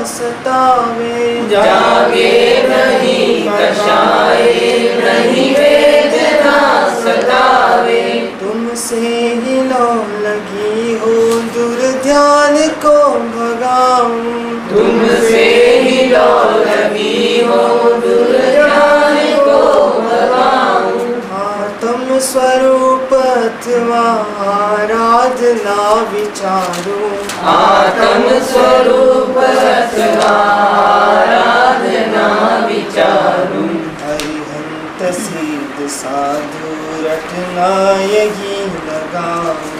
सतावे। जागे नहीं कषाय नहीं वेदना सतावे। तुमसे ही लो लगी हो दूर ध्यान को भगाऊं। तुमसे ही लो लगी हो दूर ध्यान को भगाऊं। आत्म स्वरूप अथवा आराधना विचारूं। आत्म स्वरूप अथवा आराधना विचारूं। अरिहंत सिद्ध साधु रटना यही लगाऊं।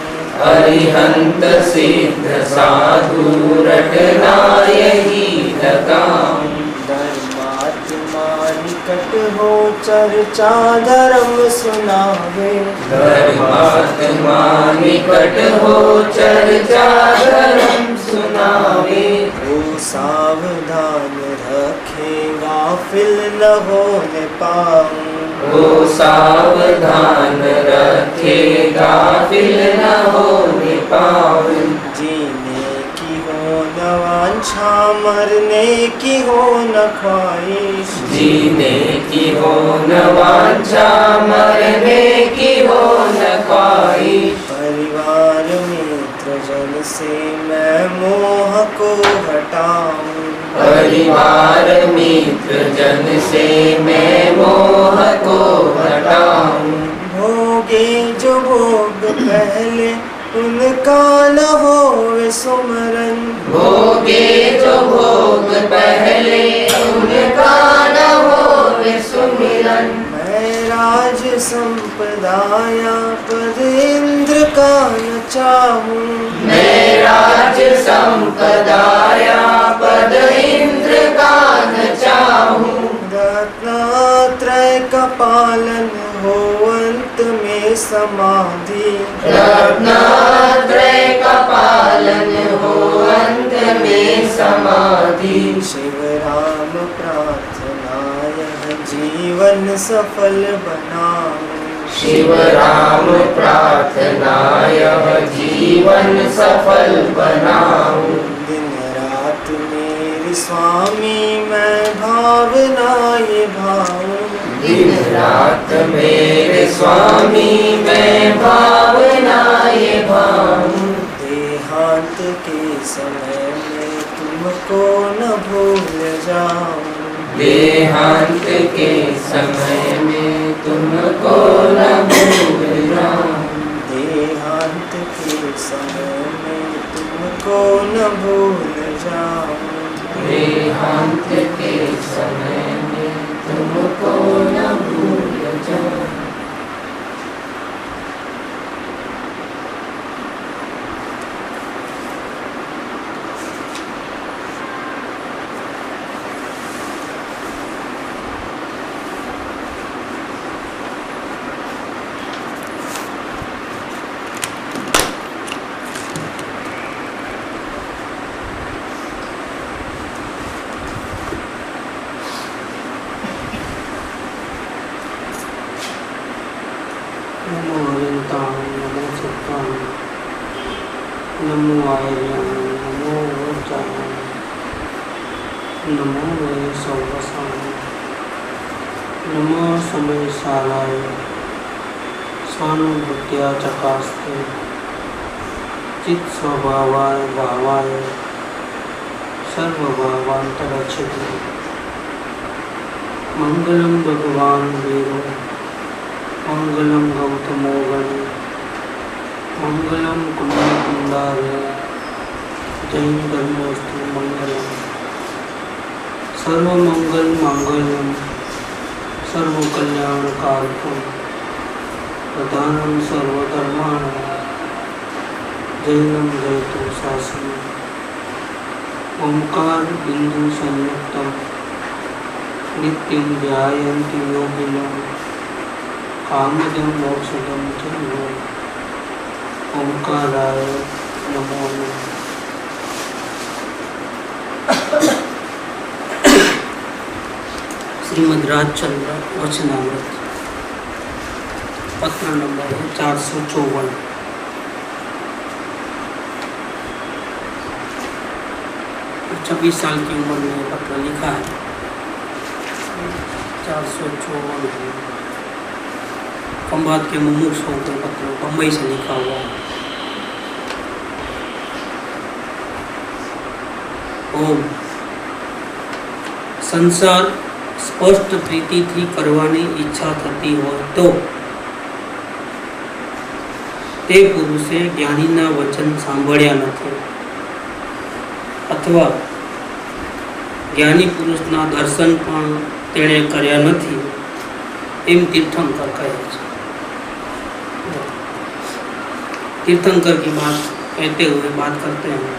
अरिहंत सिद्ध साधु रटना यही लगाऊं। धर्मात्मा निकट हो चर्चा धर्म सुनावे। धर्मात्मा निकट हो चर्चा धर्म सुनावे। वो सावधान रखे गाफिल न होने पाऊं। वो सावधान रखे गाफिल न होने पाऊं। जीने की हो न वांछा मरने की हो न ख्वाहिश। जीने की हो न वांछा मरने की हो न ख्वाहिश। परिवार मित्र जन से मैं मोह को हटाऊं। परिवार मित्र जन से मैं मोह को हटाऊं। भोगे जो भोग पहले उनका न होवे सुमरन। भोगे जो भोग पहले उनका न होवे सुमिरन। मैं राज संपदाया पद इंद्र का न चाहूं। मैं राज संपदाया पद इंद्र का न चाहूं। रत्नात्रय का पालन हो अंत में समाधि। रत्नात्रय का पालन हो अंत में समाधि। शिव राम प्रार्थना यह जीवन सफल बनाऊं। शिव राम प्रार्थना यह जीवन सफल बनाऊं। दिन रात मेरे स्वामी मैं भावना ये भाऊं। दिन रात मेरे स्वामी मैं भावना ये भाऊं। देहांत के समय में तुमको न भूल जाऊं। देहांत के समय में तुमको न भूल जाऊं। देहांत के समय में तुमको न भूल जाऊं। देहांत के समय में तुमको न भूल जाऊं। नमो अनंताय नमो सत्ताय नमो आर्याय नमो ऊर्जाय नमो वे सर्वसाय नमो समयशालाय स्वानुभूत्या चकास्ते चित् स्वभावाय भावाय सर्वभावान्तरक्षते। मंगलम भगवान वीरो मंगलम गौतमो गणे मंगलम कुंडकुंडारे जय धर्मोस्तु मंगलम। सर्वमंगल मांगल्यम सर्वकल्याणकारकम प्रधानम सर्वधर्माणां जैनम जयतु शासनम। ओंकार बिंदु संयुक्तम नित्यं ध्यायन्ति योगिनः कामदं मोक्षदं च यो। ओंकाराय नमो नमः। श्रीमद् राजचंद्र वचनामृत पत्र नंबर 454। . 26 साल की उम्र में ये पत्र लिखा है। 454 खंभात के मुमुक्षुओं के पत्र बम्बई से लिखा हुआ है। ओम। संसार स्पष्ट प्रीतिથી કરવાની ઈચ્છા થતી હોય તો તે પુરુષે જ્ઞાનીના વચન સાંભળ્યા નથી અથવા જ્ઞાની પુરુષના દર્શન પણ તેણે કર્યા નથી એમ तीर्थंकर કહે છે। तीर्थंकर की बात कहते हुए बात करते हैं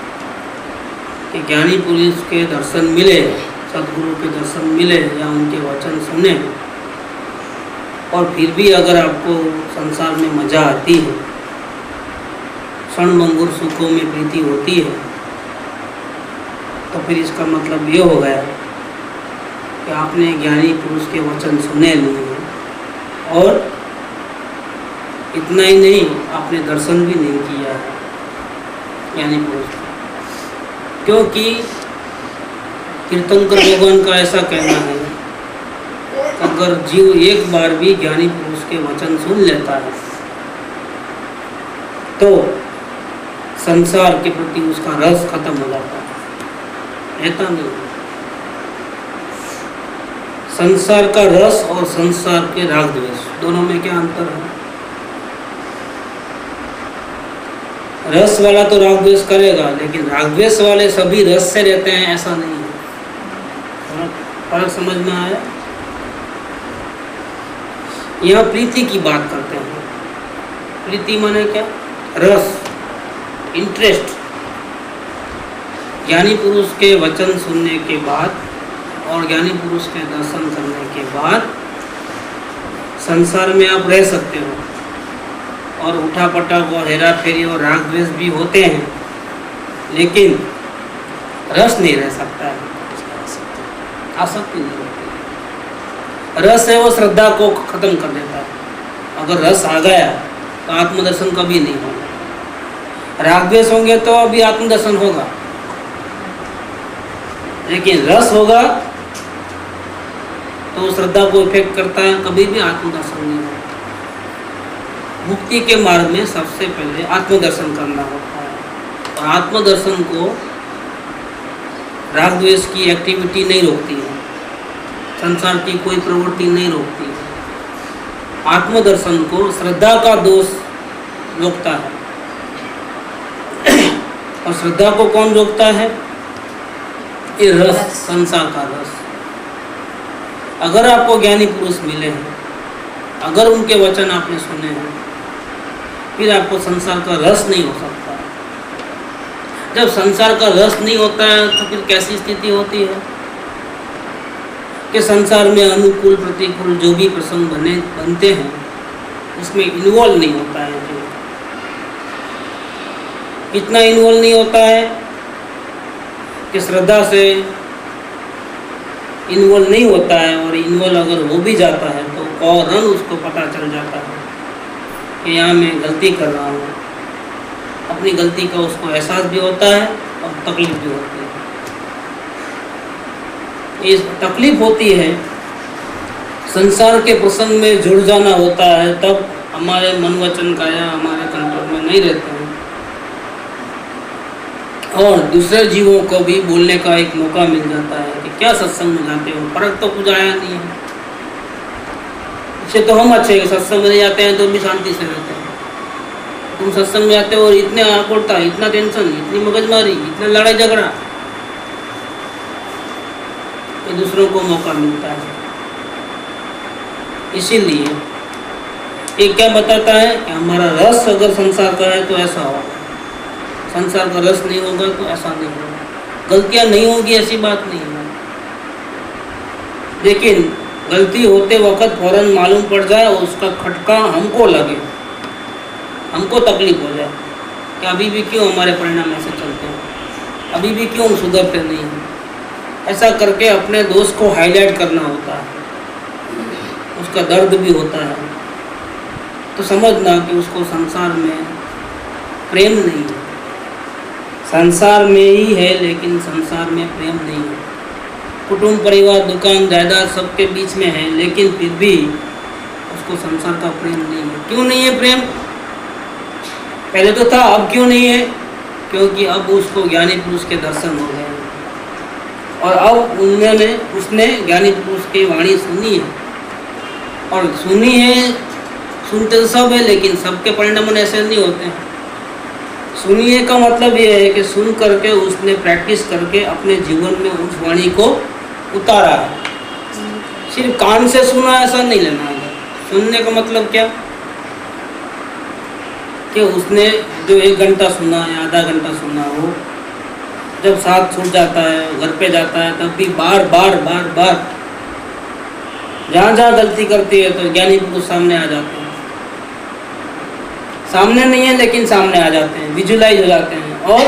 कि ज्ञानी पुरुष के दर्शन मिले, सदगुरु के दर्शन मिले या उनके वचन सुने और फिर भी अगर आपको संसार में मजा आती है, क्षणभंगुर सुखों में प्रीति होती है, तो फिर इसका मतलब ये हो गया कि आपने ज्ञानी पुरुष के वचन सुने नहीं हैं और इतना ही नहीं, आपने दर्शन भी नहीं किया है ज्ञानी पुरुष। क्योंकि तीर्थंकर भगवान का ऐसा कहना है अगर जीव एक बार भी ज्ञानी पुरुष के वचन सुन लेता है तो संसार के प्रति उसका रस खत्म हो जाता है। ऐसा नहीं, संसार का रस और संसार के राग द्वेष दोनों में क्या अंतर है? रस वाला तो राग द्वेष करेगा, लेकिन राग द्वेष वाले सभी रस से रहते हैं ऐसा नहीं है। फर्क समझ में आया? यहाँ प्रीति की बात करते हैं। प्रीति माने क्या? रस, इंटरेस्ट। ज्ञानी पुरुष के वचन सुनने के बाद और ज्ञानी पुरुष के दर्शन करने के बाद संसार में आप रह सकते हो और उठा पटक और हेरा फेरी और राग द्वेष भी होते हैं, लेकिन रस नहीं रह सकता है, आसक्ति नहीं होती। रस है वो श्रद्धा को खत्म कर देता है। अगर रस आ गया तो आत्मदर्शन कभी नहीं होगा। राग द्वेष होंगे तो अभी आत्मदर्शन होगा, लेकिन रस होगा तो श्रद्धा को इफेक्ट करता है, कभी भी आत्मदर्शन नहीं होगा। मुक्ति के मार्ग में सबसे पहले आत्मदर्शन करना होता है और आत्मदर्शन को राग द्वेष की एक्टिविटी नहीं रोकती है, संसार की कोई प्रवृत्ति नहीं रोकती है। आत्मदर्शन को श्रद्धा का दोष रोकता है। और श्रद्धा को कौन रोकता है? ये रस, संसार का रस। अगर आपको ज्ञानी पुरुष मिले हैं, अगर उनके वचन आपने सुने हैं, फिर आपको संसार का रस नहीं हो सकता। जब संसार का रस नहीं होता है तो फिर कैसी स्थिति होती है कि संसार में अनुकूल प्रतिकूल जो भी प्रसंग बनते हैं उसमें इन्वॉल्व नहीं होता है। जो इतना इन्वॉल्व नहीं होता है कि श्रद्धा से इन्वॉल्व नहीं होता है, और इन्वॉल्व अगर हो भी जाता है तो फौरन उसको पता चल जाता है कि यहाँ मैं गलती कर रहा हूँ। अपनी गलती का उसको एहसास भी होता है और तकलीफ भी होती है। ये तकलीफ होती है, संसार के प्रसंग में जुड़ जाना होता है, तब हमारे मन वचन काया हमारे कंट्रोल में नहीं रहते हैं और दूसरे जीवों को भी बोलने का एक मौका मिल जाता है कि क्या सत्संग में जाते हो, फर्क तो कुछ आया नहीं है। इससे तो हम अच्छे सत्संग में जाते हैं तो भी शांति से रहते हैं। तुम सत्संग में जाते हो और इतने आकुलता, इतना टेंशन, इतनी मगजमारी, इतना लड़ाई झगड़ा, ये दूसरों को मौका मिलता है। इसीलिए ये क्या बताता है कि हमारा रस अगर संसार का है तो ऐसा होगा, संसार का रस नहीं होगा तो ऐसा नहीं होगा। गलतियां नहीं होगी ऐसी बात नहीं है, लेकिन गलती होते वक्त फौरन मालूम पड़ जाए और उसका खटका हमको लगे, हमको तकलीफ हो जाए कि अभी भी क्यों हमारे परिणाम ऐसे चलते हैं, अभी भी क्यों सुधरते नहीं हैं। ऐसा करके अपने दोस्त को हाईलाइट करना होता है, उसका दर्द भी होता है। तो समझना कि उसको संसार में प्रेम नहीं है, संसार में ही है लेकिन संसार में प्रेम नहीं है। कुटुंब परिवार दुकान जायदाद सबके बीच में है लेकिन फिर भी उसको संसार का प्रेम नहीं है। क्यों नहीं है प्रेम? पहले तो था, अब क्यों नहीं है? क्योंकि अब उसको ज्ञानी पुरुष के दर्शन हो गए और अब उसने ज्ञानी पुरुष की वाणी सुनी है। और सुनी है, सुनते तो सब है लेकिन सबके परिणाम ऐसे नहीं होते हैं। सुनिए का मतलब ये है कि सुन करके उसने प्रैक्टिस करके अपने जीवन में उस वाणी को उतारा है। सिर्फ कान से सुना ऐसा नहीं लेना है। सुनने का मतलब क्या कि उसने जो 1 घंटा सुना या आधा घंटा सुना हो, जब साथ छूट जाता है, घर पे जाता है, तब भी बार बार जहाँ जहाँ गलती करती है तो ज्ञानी पुरुष सामने आ जाते हैं। सामने नहीं है लेकिन सामने आ जाते हैं, विजुलाइज हो जाते हैं और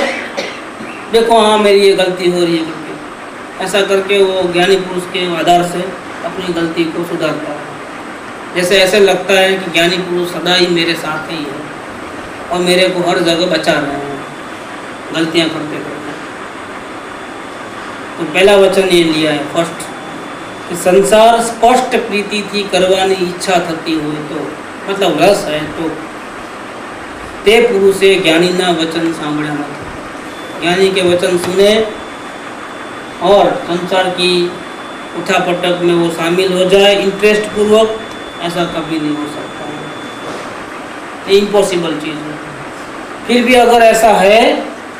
देखो हाँ मेरी ये गलती हो रही है करके, ऐसा करके वो ज्ञानी पुरुष के आधार से अपनी गलती को सुधारता है। जैसे ऐसे लगता है कि ज्ञानी पुरुष सदा ही मेरे साथ ही है और मेरे को हर जगह बचा रहे हैं गलतियाँ करते करते। तो पहला वचन ये लिया है फर्स्ट कि संसार स्पष्ट प्रीति थी करवानी इच्छा थती हुई, तो मतलब रस है तो ते पुरुषे ज्ञानी ना वचन सांभळ्या मत। ज्ञानी के वचन सुने और संसार की उठापटक में वो शामिल हो जाए इंटरेस्ट पूर्वक, ऐसा कभी नहीं हो सकता है, इम्पॉसिबल चीज़ है। फिर भी अगर ऐसा है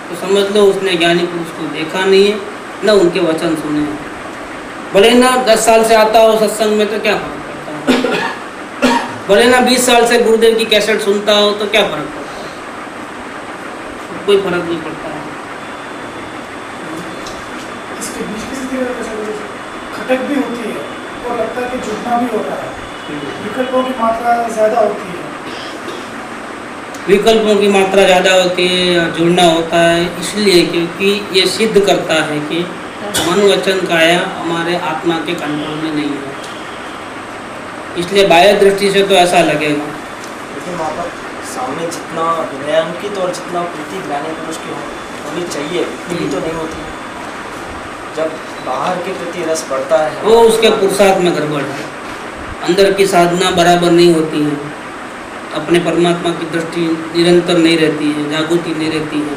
तो समझ लो उसने ज्ञानी पुरुष को देखा नहीं है, न उनके वचन सुने हैं। भले ना 10 साल से आता हो सत्संग में तो क्या फर्क पड़ता है, भले ना 20 साल से गुरुदेव की कैसेट सुनता हो तो क्या फर्क पड़ता है, कोई फर्क नहीं पड़ता है। इसके बीच किसी खटक भी होती है और लगता है कि जुटना भी होता है, विकल्पों की मात्रा ज़्यादा होती है। विकल्पों की मात्रा ज़्यादा होती है या जुड़ना होता है इसलिए क्योंकि ये सिद्ध करता है कि मन वचन काया हमारे आत्मा के कंट्रोल में नहीं है, इसलिए बाह्य दृष्टि से तो ऐसा लगेगा। लेकिन वहाँ पर सामने जितना विनयांकित और जितना प्रीति ज्ञानी पुरुष की होनी चाहिए उतनी तो नहीं होती। जब बाहर के प्रति रस बढ़ता है वो उसके पुरुषार्थ में गड़बड़ है, अंदर की साधना बराबर नहीं होती है, अपने परमात्मा की दृष्टि निरंतर नहीं रहती है, जागृति नहीं रहती है,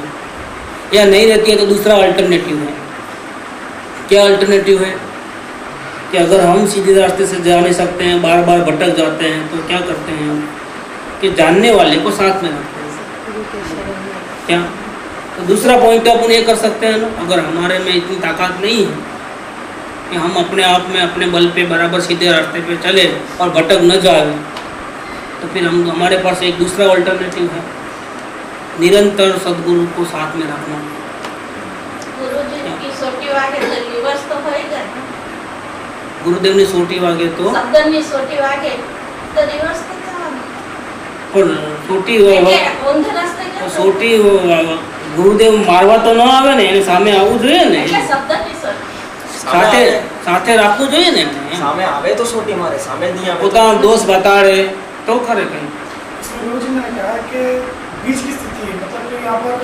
या नहीं रहती है तो दूसरा अल्टरनेटिव है। क्या अल्टरनेटिव है कि अगर हम सीधे रास्ते से जा नहीं सकते हैं, बार बार भटक जाते हैं, तो क्या करते हैं हम कि जानने वाले को साथ में रखते हैं। क्या तो दूसरा पॉइंट अपन ये कर सकते हैं ना, अगर हमारे में इतनी ताकत नहीं है कि हम अपने आप में अपने बल पे बराबर सीधे रास्ते पे चले और भटक न जाए, तो फिर हम हमारे पास एक दूसरा अल्टरनेटिव है, निरंतर सदगुरु को साथ में रखना। गुरुदेव ने सोटी वागे तो सोटी गुरुदेव मारवा तो न आवे ने, सामे आवવું જોઈએ ને, સાથે રાખવું જોઈએ ને, સામે આવે તો સોટી મારે, સામે નહીં આવે પોતાનો દોષ બતાડે तो करे कहीं। गुरु जी ने कहा कि बीच की स्थिति है, मतलब कि यहाँ पर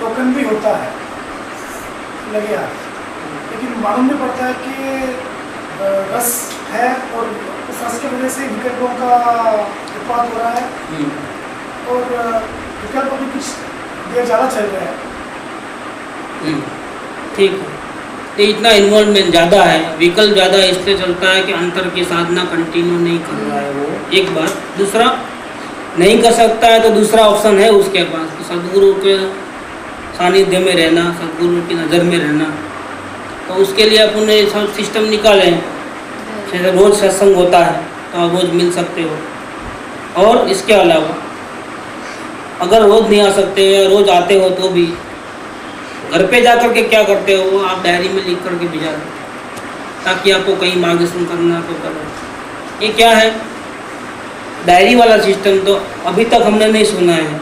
टोकन भी होता है लगे हाथ, लेकिन मालूम नहीं पड़ता है कि रस है और उस रस की वजह से विकल्पों का उत्पाद हो रहा है और विकल्प भी कुछ देर ज़्यादा चल रहा है। ठीक है, तो इतना इन्वॉल्वमेंट ज़्यादा है, विकल्प ज़्यादा इसलिए चलता है कि अंतर की साधना कंटिन्यू नहीं कर रहा है वो, एक बात। दूसरा नहीं कर सकता है तो दूसरा ऑप्शन है उसके पास, तो सदगुरु के सानिध्य में रहना, सदगुरु की नज़र में रहना, तो उसके लिए अपन ने सब सिस्टम निकाले हैं। जैसे रोज़ सत्संग होता है तो आप रोज़ मिल सकते हो, और इसके अलावा अगर रोज़ नहीं आ सकते या रोज़ आते हो तो भी घर पे जा कर के क्या करते हो वो आप डायरी में लिख करके भिजा दो, ताकि आपको कहीं मार्गदर्शन करना तो करो। ये क्या है डायरी वाला सिस्टम, तो अभी तक हमने नहीं सुना है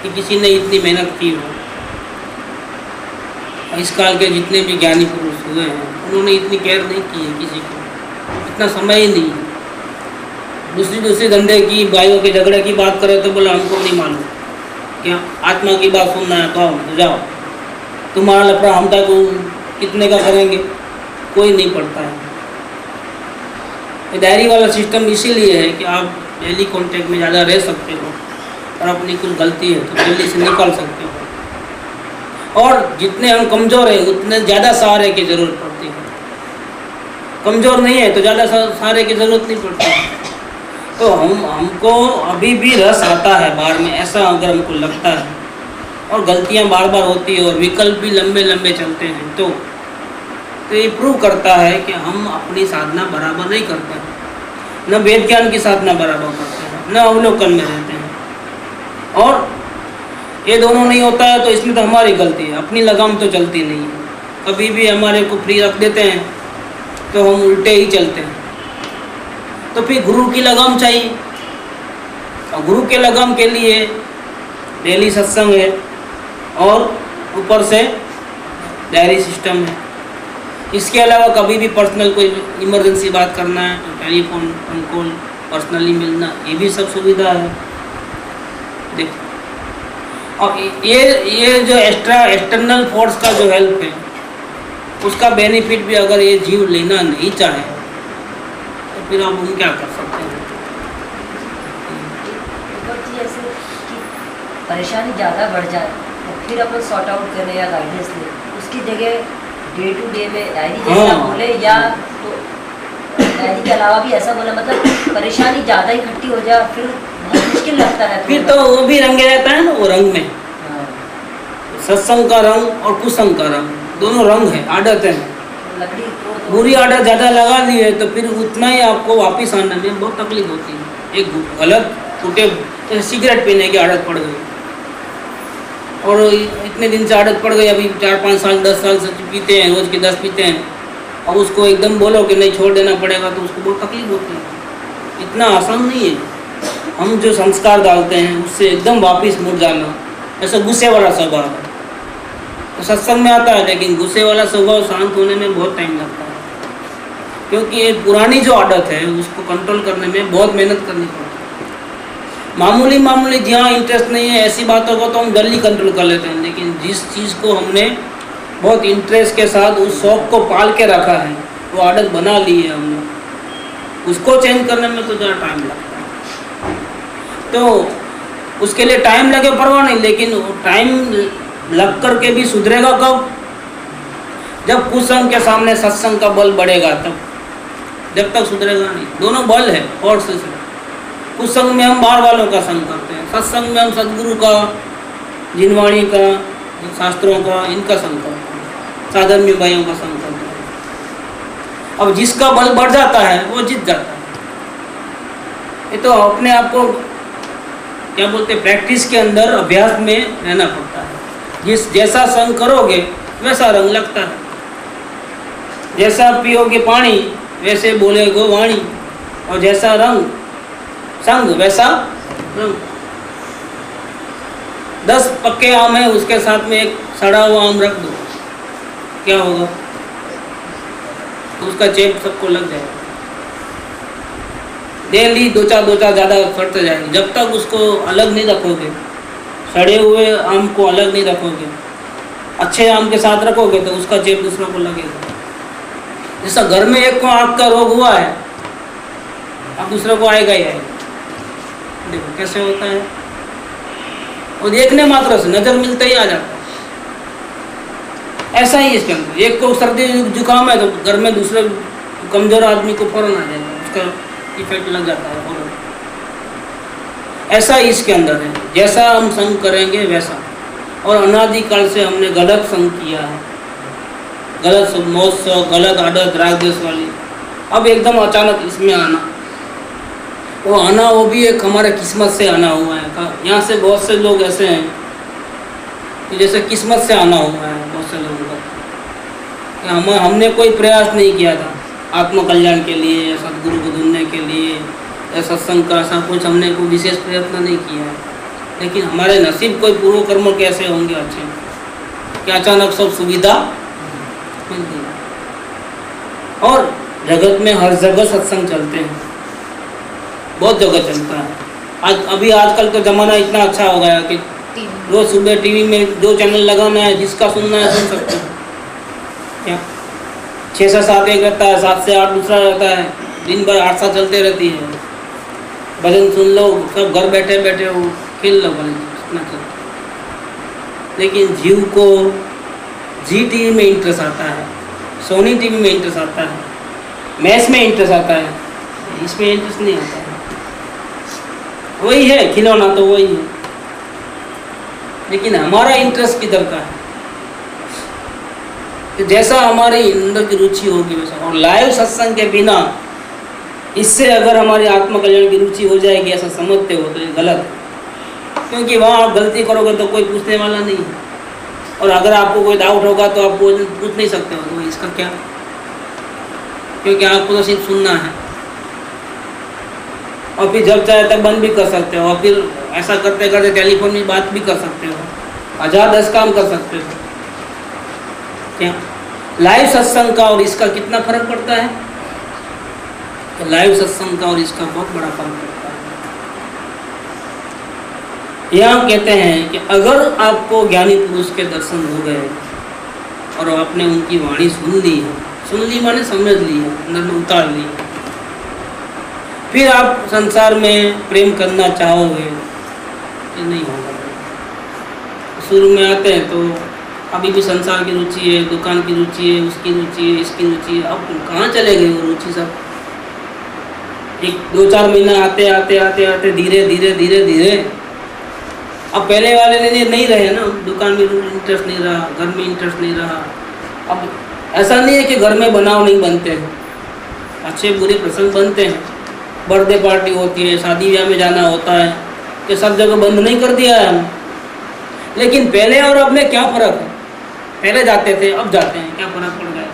कि किसी ने इतनी मेहनत की हो। इस काल के जितने भी ज्ञानी पुरुष हुए हैं उन्होंने इतनी केयर नहीं की है किसी को, इतना समय ही नहीं है। दूसरी धंधे की भाइयों के झगड़े की बात करें तो बोला हमको नहीं मालूम, क्या आत्मा की बात सुनना है तो जाओ, तुम्हारा लफड़ा हम तक कितने का करेंगे, कोई नहीं पड़ता है। ये डायरी वाला सिस्टम इसीलिए है कि आप डेली कांटेक्ट में ज़्यादा रह सकते हो और अपनी कुछ गलती है तो जल्दी से निकाल सकते हो। और जितने हम कमज़ोर हैं उतने ज़्यादा सहारे की ज़रूरत पड़ती है। कमज़ोर नहीं है तो ज़्यादा सहारे की ज़रूरत नहीं पड़ती। तो हमको अभी भी रस आता है बाहर में, ऐसा अगर हमको लगता है, और गलतियां बार बार होती है और विकल्प भी लंबे लंबे चलते हैं, तो ये प्रूव करता है कि हम अपनी साधना बराबर नहीं करते हैं, न वेद ज्ञान की साधना बराबर करते हैं, न अवलोकन में रहते हैं। और ये दोनों नहीं होता है तो इसमें तो हमारी गलती है, अपनी लगाम तो चलती नहीं है। कभी भी हमारे को फ्री रख देते हैं तो हम उल्टे ही चलते हैं। तो फिर गुरु की लगाम चाहिए, और गुरु के लगाम के लिए डेली सत्संग है और ऊपर से डायरी सिस्टम है। इसके अलावा कभी भी पर्सनल कोई इमरजेंसी बात करना है तो टेलीफोन कॉल, पर्सनली मिलना, ये भी सब सुविधा है। देखो, और ये जो एक्सटर्नल फोर्स का जो हेल्प है उसका बेनिफिट भी अगर ये जीव लेना नहीं चाहे तो फिर आप हम क्या कर सकते हैं। ऐसे कि परेशानी ज़्यादा बढ़ जाए तो फिर अपन सॉर्ट आउट करें या गाइडेंस लें, उसकी जगह डे टू डे में डायरी जैसा बोले, या तो डायरी के अलावा भी ऐसा बोला, मतलब परेशानी ज़्यादा इकट्ठी हो जाए फिर बहुत मुश्किल लगता है। फिर तो वो भी रंगे रहता है ना, वो रंग में सत्संग का रंग और कुसंग का रंग, दोनों रंग है, आदत है। लकड़ी तो बुरी आदत ज़्यादा लगा ली है तो फिर उतना ही आपको वापस आने में बहुत तकलीफ होती है। एक गलत टूटे, जैसे सिगरेट पीने की आदत पड़ गई और इतने दिन से आदत पड़ गई, अभी 4-5 साल 10 साल से पीते हैं, रोज़ के 10 पीते हैं, अब उसको एकदम बोलो कि नहीं छोड़ देना पड़ेगा तो उसको बहुत तकलीफ होती है। इतना आसान नहीं है। हम जो संस्कार डालते हैं उससे एकदम वापस मुड़ जाना, ऐसा गुस्से वाला स्वभाव है तो सत्संग में आता है, लेकिन गुस्से वाला स्वभाव शांत होने में बहुत टाइम लगता है, क्योंकि ये पुरानी जो आदत है उसको कंट्रोल करने में बहुत मेहनत करनी पड़ती है। मामूली जहाँ इंटरेस्ट नहीं है ऐसी बातों को तो हम जल्दी कंट्रोल कर लेते हैं, लेकिन जिस चीज़ को हमने बहुत इंटरेस्ट के साथ उस शौक को पाल के रखा है, वो आदत बना ली है हमने, उसको चेंज करने में तो ज़्यादा टाइम लगता है। तो उसके लिए टाइम लगे परवाह नहीं, लेकिन टाइम लग कर के भी सुधरेगा कब? जब कुसंग के सामने सत्संग का बल बढ़ेगा तब, जब तक सुधरेगा नहीं। दोनों बल है और से कुसंग में हम बाहर वालों का संग करते हैं, सत्संग में हम सदगुरु का, जिनवाणी का, शास्त्रों का, इनका संग करते हैं, साधर्मी भाइयों का संग करते हैं। अब जिसका बल बढ़ जाता है वो जीत जाता है। ये तो अपने आप को क्या बोलते हैं, प्रैक्टिस के अंदर अभ्यास में रहना पड़ता है। जैसा संग करोगे वैसा रंग लगता है, जैसा पियोगे पानी वैसे बोलेगो वाणी, और जैसा रंग संग वैसा रंग। 10 पक्के आम है, उसके साथ में एक सड़ा हुआ आम रख दो, क्या होगा? तो उसका चेप सबको लग जाएगा। डेली दो चार ज़्यादा फटते जाएंगे। जब तक उसको अलग नहीं रखोगे, सड़े हुए आम को अलग नहीं रखोगे, अच्छे आम के साथ रखोगे तो उसका चेप दूसरों को लगेगा। जैसा घर में एक को आँख का रोग हुआ है, अब दूसरों को आएगा ही आएगा। देखो कैसे होता है, और देखने मात्र से नजर मिलते ही आ जाता है। ऐसा ही इसके अंदर, एक को सर्दी जुकाम है तो घर में दूसरे कमजोर आदमी को फौरन आ जाएगा, उसका इफेक्ट लग जाता है फौरन। ऐसा ही इसके अंदर है, जैसा हम संग करेंगे वैसा। और अनादिकाल से हमने गलत संग किया है, गलत महोत्सव, गलत आदत, राग द्वेष वाली। अब एकदम अचानक इसमें आना, वो भी एक हमारे किस्मत से आना हुआ है। यहाँ से बहुत से लोग ऐसे हैं कि जैसे किस्मत से आना हुआ है बहुत से लोगों का, कि हमने कोई प्रयास नहीं किया था आत्मकल्याण के लिए, सदगुरु को ढूंढने के लिए, या सत्संग का ऐसा कुछ हमने कोई विशेष प्रयत्न नहीं किया है। लेकिन हमारे नसीब कोई पूर्व कर्म कैसे होंगे अच्छे कि अचानक सब सुविधा मिल गई। और जगत में हर जगह सत्संग चलते हैं, बहुत जगह चलता है। आजकल तो ज़माना इतना अच्छा हो गया कि रोज सुबह टीवी में जो चैनल लगाना है, जिसका सुनना है सुन सकते हो। क्या 6 से 7 एक रहता है, 7 से 8 दूसरा रहता है, दिन भर 8 सात चलते रहती है। भजन सुन लो, सब घर बैठे बैठे हो खेल लो भजन, इतना चलता। लेकिन जीव को जी टीवी में इंटरेस्ट आता है, सोनी टीवी में इंटरेस्ट आता है, मैच में इंटरेस्ट आता है, इसमें इंटरेस्ट नहीं आता है। वही है खिलौना तो वही है, लेकिन हमारा इंटरेस्ट किधर का है? कि जैसा हमारे अंदर की रुचि होगी वैसा। और लाइव सत्संग के बिना इससे अगर हमारी आत्मकल्याण की रुचि हो जाएगी ऐसा समझते हो तो ये गलत है। क्योंकि वहाँ आप गलती करोगे तो कोई पूछने वाला नहीं है, और अगर आपको कोई डाउट होगा तो आप पूछ नहीं सकते हो तो इसका क्या, क्योंकि आपको तो सिर्फ सुनना है। और फिर जब चाहे तब बंद भी कर सकते हो, और फिर ऐसा करते करते टेलीफोन में बात भी कर सकते हो, 1010 काम कर सकते हो। क्या लाइव सत्संग का और इसका कितना फर्क पड़ता है? तो लाइव सत्संग का और इसका बहुत बड़ा फर्क पड़ता है। यहाँ कहते हैं कि अगर आपको ज्ञानी पुरुष के दर्शन हो गए और आपने उनकी वाणी सुन ली माने समझ ली है, अंदर में उतार ली, फिर आप संसार में प्रेम करना चाहोगे ये नहीं होगा। शुरू में आते हैं तो अभी भी संसार की रुचि है, दुकान की रुचि है, उसकी रुचि है, इसकी रुचि है। अब कहाँ चले गए वो रुचि सब? 1-2-4 महीना आते आते आते आते धीरे धीरे धीरे धीरे अब पहले वाले नहीं रहे ना, दुकान में इंटरेस्ट नहीं रहा, घर में इंटरेस्ट नहीं रहा। अब ऐसा नहीं है कि घर में बनाव नहीं बनते हैं, अच्छे बुरे प्रसंग बनते हैं, बर्थडे पार्टी होती है, शादी ब्याह में जाना होता है, कि सब जगह बंद नहीं कर दिया है हम। लेकिन पहले और अब में क्या फ़र्क है? पहले जाते थे अब जाते हैं, क्या फ़र्क पड़ गया?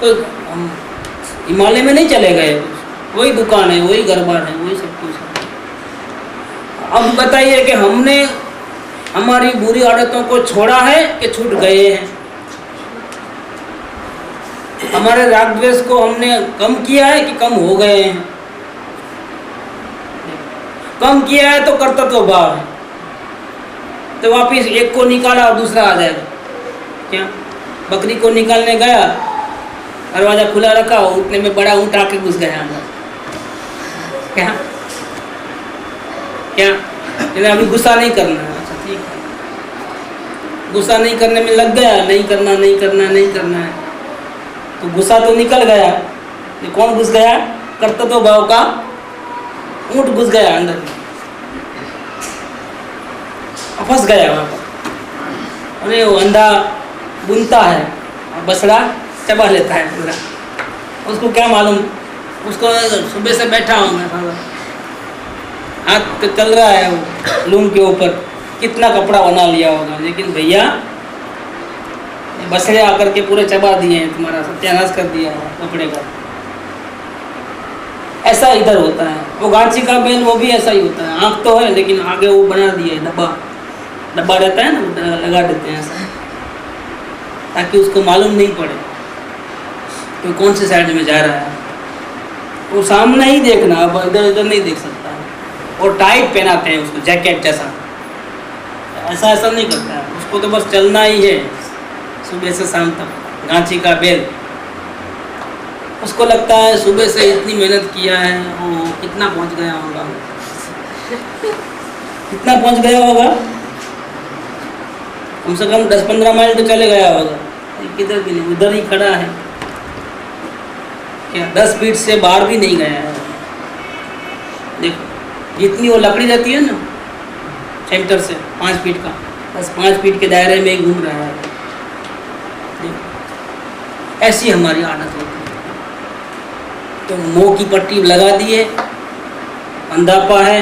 तो हम हिमालय में नहीं चले गए, वही दुकान है, वही घर बार है, वही सब कुछ है। अब बताइए कि हमने हमारी बुरी आदतों को छोड़ा है कि छूट गए हैं? हमारे राग द्वेष को हमने कम किया है कि कम हो गए हैं? कम किया है तो कर्तव्य भाव है, तो वापिस एक को निकाला और दूसरा आ जाएगा। क्या बकरी को निकालने गया, दरवाजा खुला रखा, उठने में बड़ा ऊँट आके घुस गया अंदर। क्या क्या इन्हें अभी गुस्सा नहीं करना है? अच्छा ठीक है, गुस्सा नहीं करने में लग गया, नहीं करना नहीं करना नहीं करना है, तो गुस्सा तो निकल गया। ये कौन घुस गया? कर्तव्य भाव का ऊँट घुस गया अंदर, फंस गया वहाँ पर। अरे वो अंधा बुनता है और बसड़ा चबा लेता है पूरा, उसको क्या मालूम? उसको सुबह से बैठा हूँ मैं, हाथ तो चल रहा है वो लूम के ऊपर, कितना कपड़ा बना लिया होगा, लेकिन भैया बसड़े आकर के पूरे चबा दिए हैं, तुम्हारा सत्यानाश कर दिया है कपड़े का। ऐसा इधर होता है। वो गांची का बेल वो भी ऐसा ही होता है, आँख तो है लेकिन आगे वो बना दिया है डब्बा रहता है ना, लगा देते हैं ऐसा, ताकि उसको मालूम नहीं पड़े तो कौन सी साइड में जा रहा है। वो सामने ही देखना, अब इधर उधर नहीं देख सकता है। और टाइट पहनाते हैं उसको, जैकेट जैसा, ऐसा नहीं करता है उसको, तो बस चलना ही है सुबह से शाम तक। गांची का बेल, उसको लगता है सुबह से इतनी मेहनत किया है, वो कितना पहुंच गया होगा, कितना पहुंच गया होगा, कम से कम 10-15 माइल तो चले गया होगा। किधर भी नहीं, उधर ही खड़ा है, क्या 10 फीट से बाहर भी नहीं गया है। देखो जितनी वो लकड़ी रहती है ना सेंटर से 5 फीट का, बस 5 फीट के दायरे में ही घूम रहा है। ऐसी हमारी आदत होती है। तो मुंह की पट्टी लगा दिए, अंधापा है,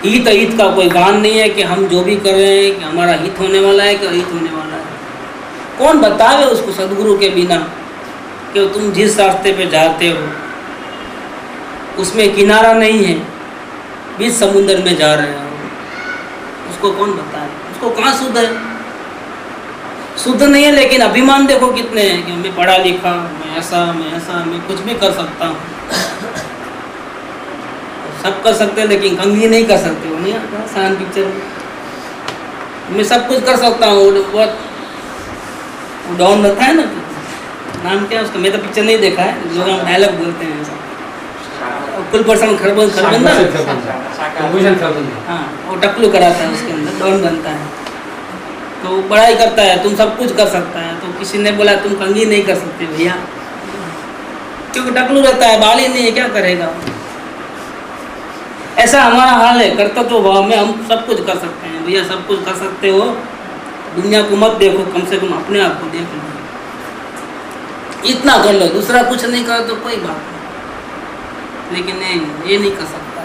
हित का कोई गान नहीं है कि हम जो भी कर रहे हैं कि हमारा हित होने वाला है कि अहित होने वाला है। कौन बतावे उसको सदगुरु के बिना कि तुम जिस रास्ते पे जाते हो उसमें किनारा नहीं है, बीच समुद्र में जा रहे हो, उसको कौन बताए? उसको कहाँ शुद्ध है? शुद्ध नहीं है, लेकिन अभिमान देखो कितने हैं कि मैं पढ़ा लिखा, मैं ऐसा मैं कुछ भी कर सकता हूँ। सब कर सकते हैं लेकिन कंघी नहीं कर सकते हो। नहीं आता शान पिक्चर में, मैं सब कुछ कर सकता हूँ। बहुत डॉन रहता है ना, नाम क्या है उसका, मैं तो पिक्चर नहीं देखा है, लोग हम डायलॉग बोलते हैं ऐसा, कुल पर्सन खरबंदा, हाँ वो टकलू कराता है उसके अंदर, डॉन बनता है। तो बड़ा ही करता है, तुम सब कुछ कर सकता है। तो किसी ने बोला तुम कंघी नहीं कर सकते भैया, क्योंकि टकलू रहता है, बाल ही नहीं है, क्या करेगा। ऐसा हमारा हाल है, कर्तव्य भाव में हम सब कुछ कर सकते हैं। भैया सब कुछ कर सकते हो, दुनिया को मत देखो, कम से कम अपने आप को देख लो, इतना कर लो, दूसरा कुछ नहीं करो तो कोई बात नहीं। लेकिन नहीं, ये नहीं कर सकता,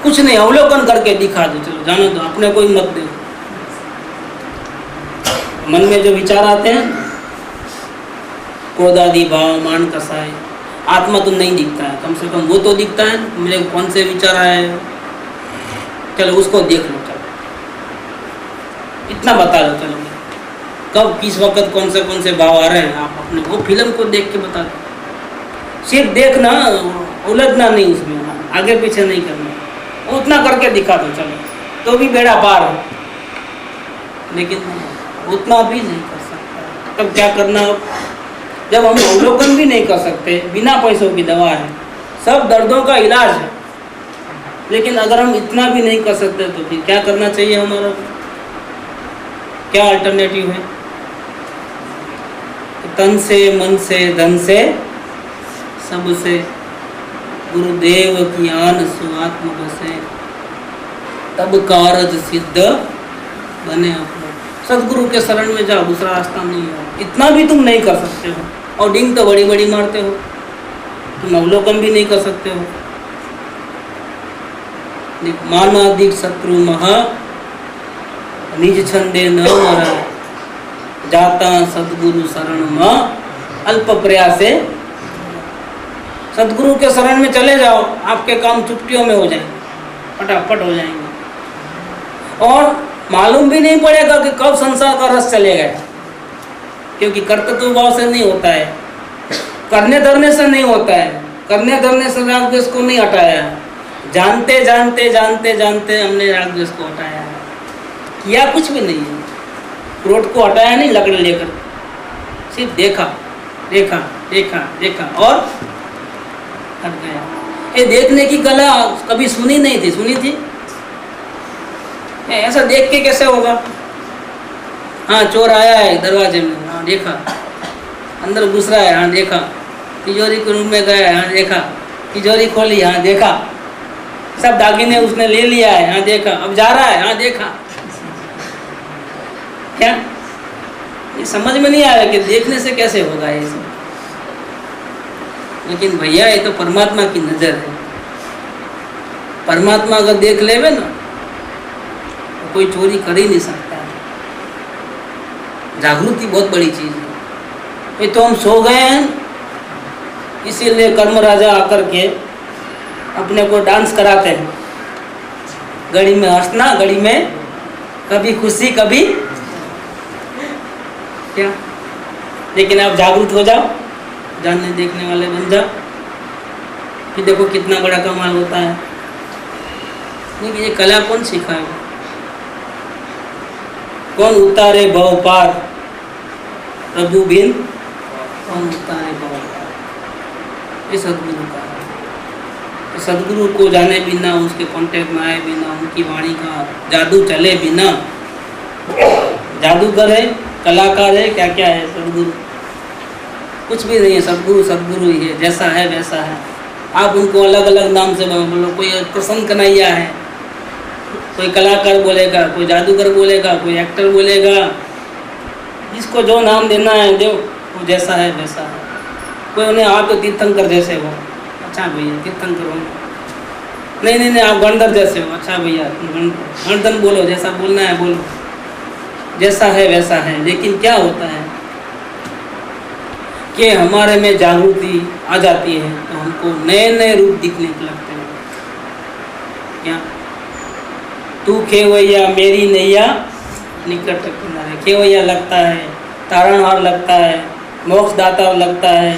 कुछ नहीं, अवलोकन करके दिखा दो, चलो जानो दो, अपने कोई मत देखो। मन में जो विचार आते हैं, क्रोधादि भाव, मान कसाय, आत्मा तो नहीं दिखता है, कम से कम वो तो दिखता है, मेरे कौन से विचार आए, चलो उसको देख लो, चलो इतना बता लो, चलो कब किस वक्त कौन से भाव आ रहे हैं, आप अपने वो फिल्म को देख के बता दो। सिर्फ देखना, उलझना नहीं उसमें, आगे पीछे नहीं करना, उतना करके दिखा दो, चलो तो भी बेड़ा पार हो। लेकिन उतना भी नहीं कर सकता, तब क्या करना। जब हम अवलोकन भी नहीं कर सकते, बिना पैसों की दवा है, सब दर्दों का इलाज है, लेकिन अगर हम इतना भी नहीं कर सकते तो फिर क्या करना चाहिए हमारा, क्या अल्टरनेटिव है। तन से, मन से, धन से, सबसे गुरुदेव की आन सुआत्म बसे, तब कारज सिद्ध बने अपने। सदगुरु के शरण में जाओ, दूसरा रास्ता नहीं है। इतना भी तुम नहीं कर सकते हो, और डिंग तो बड़ी बड़ी मारते हो, तुम अवलोकन भी नहीं कर सकते हो। मानादिक शत्रु महा निज छंदे न मरा, जाता सदगुरु शरण में अल्प प्रयासे। सदगुरु के शरण में चले जाओ, आपके काम चुटकियों में हो जाएंगे, फटाफट हो जाएंगे, और मालूम भी नहीं पड़ेगा कि कब संसार का रस चले गया, क्योंकि कर्तव्य भाव से नहीं होता है, करने धरने से नहीं होता है, करने धरने से राग द्वेष को नहीं हटाया, जानते जानते जानते जानते हमने राग द्वेष को हटाया है, किया कुछ भी नहीं है, क्रोध को हटाया नहीं लकड़ी लेकर, सिर्फ देखा देखा देखा देखा और हट गया। ये देखने की कला कभी सुनी नहीं थी, सुनी थी ऐसा देख के कैसे होगा। हाँ चोर आया है दरवाजे में, हाँ देखा, अंदर घुस रहा है, हाँ देखा, तिजोरी के रूम में गया है, हाँ देखा, तिजोरी खोली, हाँ देखा, सब दागिने उसने ले लिया है, हाँ देखा, अब जा रहा है, हाँ देखा। क्या ये समझ में नहीं आ रहा कि देखने से कैसे होगा ये सब। लेकिन भैया ये तो परमात्मा की नजर है, परमात्मा अगर देख लेवे ना तो कोई चोरी कर ही नहीं सकता है। जागृति बहुत बड़ी चीज है। ये तो हम सो गए हैं, इसीलिए कर्म राजा आकर के अपने को डांस कराते हैं, घड़ी में हंसना, घड़ी में कभी खुशी कभी क्या। लेकिन आप जागरूक हो जाओ, जानने देखने वाले बन जाओ, फिर देखो कितना बड़ा कमाल होता है। लेकिन ये कला कौन सिखाए, कौन उतारे भव पार, प्रभु बिन कौन उतारे भव पार, ये सदगुरु का है। तो सदगुरु को जाने बिना, उसके कांटेक्ट में आए बिना, उनकी वाणी का जादू चले बिना, जादूगर है, कलाकार है, क्या क्या है, सदगुरु कुछ भी नहीं है। सदगुरु सदगुरु ही है, जैसा है वैसा है। आप उनको अलग अलग नाम से बोलो, कोई प्रसन्न कन्हैया है, कोई कलाकार बोलेगा, कोई जादूगर बोलेगा, कोई एक्टर बोलेगा, जिसको जो नाम देना है दो, वो जैसा है वैसा है। कोई उन्हें आप तो तीर्थंकर जैसे हो, अच्छा भैया तीर्थंकर हो, नहीं नहीं नहीं आप गणधर जैसे हो, अच्छा भैया गणधर बोलो, जैसा बोलना है बोलो, जैसा है वैसा है। लेकिन क्या होता है कि हमारे में जागृति आ जाती है तो हमको नए नए रूप दिखने लगते हैं। क्या तू खेवैया मेरी नैया निकट किनारे, खेवैया लगता है, तारणहार लगता है, मोक्षदाता लगता है,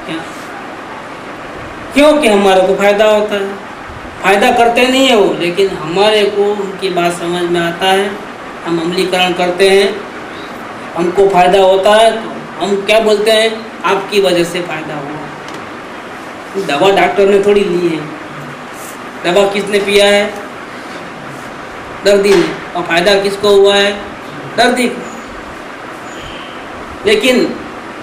क्या क्योंकि हमारे को फायदा होता है। फायदा करते नहीं है वो, लेकिन हमारे को उनकी बात समझ में आता है, हम अमलीकरण करते हैं, हमको फायदा होता है तो हम क्या बोलते हैं, आपकी वजह से फायदा हुआ। दवा डॉक्टर ने थोड़ी ली है, दवा किसने पिया है, दर्दी ने, और फायदा किसको हुआ है, दर्दी को। लेकिन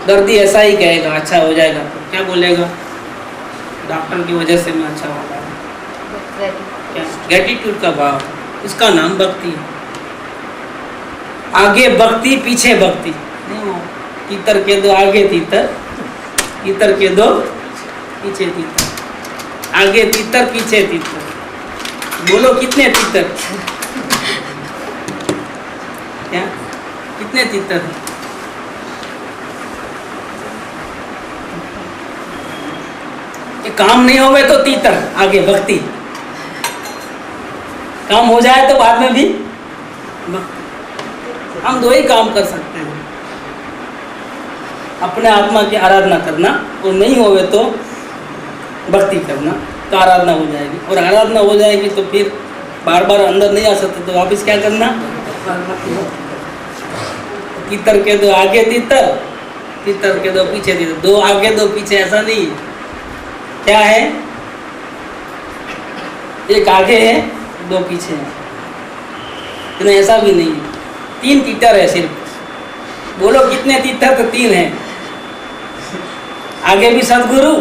दर्दी ऐसा ही कहेगा अच्छा हो जाएगा, तो क्या बोलेगा, डॉक्टर की वजह से मैं अच्छा हो गया। क्या ग्रेटिट्यूड का भाव, इसका नाम भक्ति है। आगे भक्ति पीछे भक्ति नहीं हो, तीतर के दो आगे तीतर, तीतर के दो पीछे तीतर, आगे तीतर पीछे तीतर। बोलो कितने तीतर, क्या कितने तीतर? ये काम नहीं होवे तो तीतर, आगे भक्ति, काम हो जाए तो बाद में भी भक्ति। हम दो ही काम कर सकते हैं, अपने आत्मा की आराधना करना, और नहीं होवे तो भक्ति करना, तो आराधना हो जाएगी। और आराधना हो जाएगी तो फिर बार बार अंदर नहीं आ सकते, तो वापस क्या करना, तीतर के दो आगे तीतर, तीतर के दो पीछे तीतर। दो आगे दो पीछे ऐसा नहीं है, क्या है, एक आगे है दो पीछे है, इतना ऐसा भी नहीं है। तीन तीतर है सिर्फ। बोलो कितने तीतर, तो तीन है, आगे भी सदगुरु,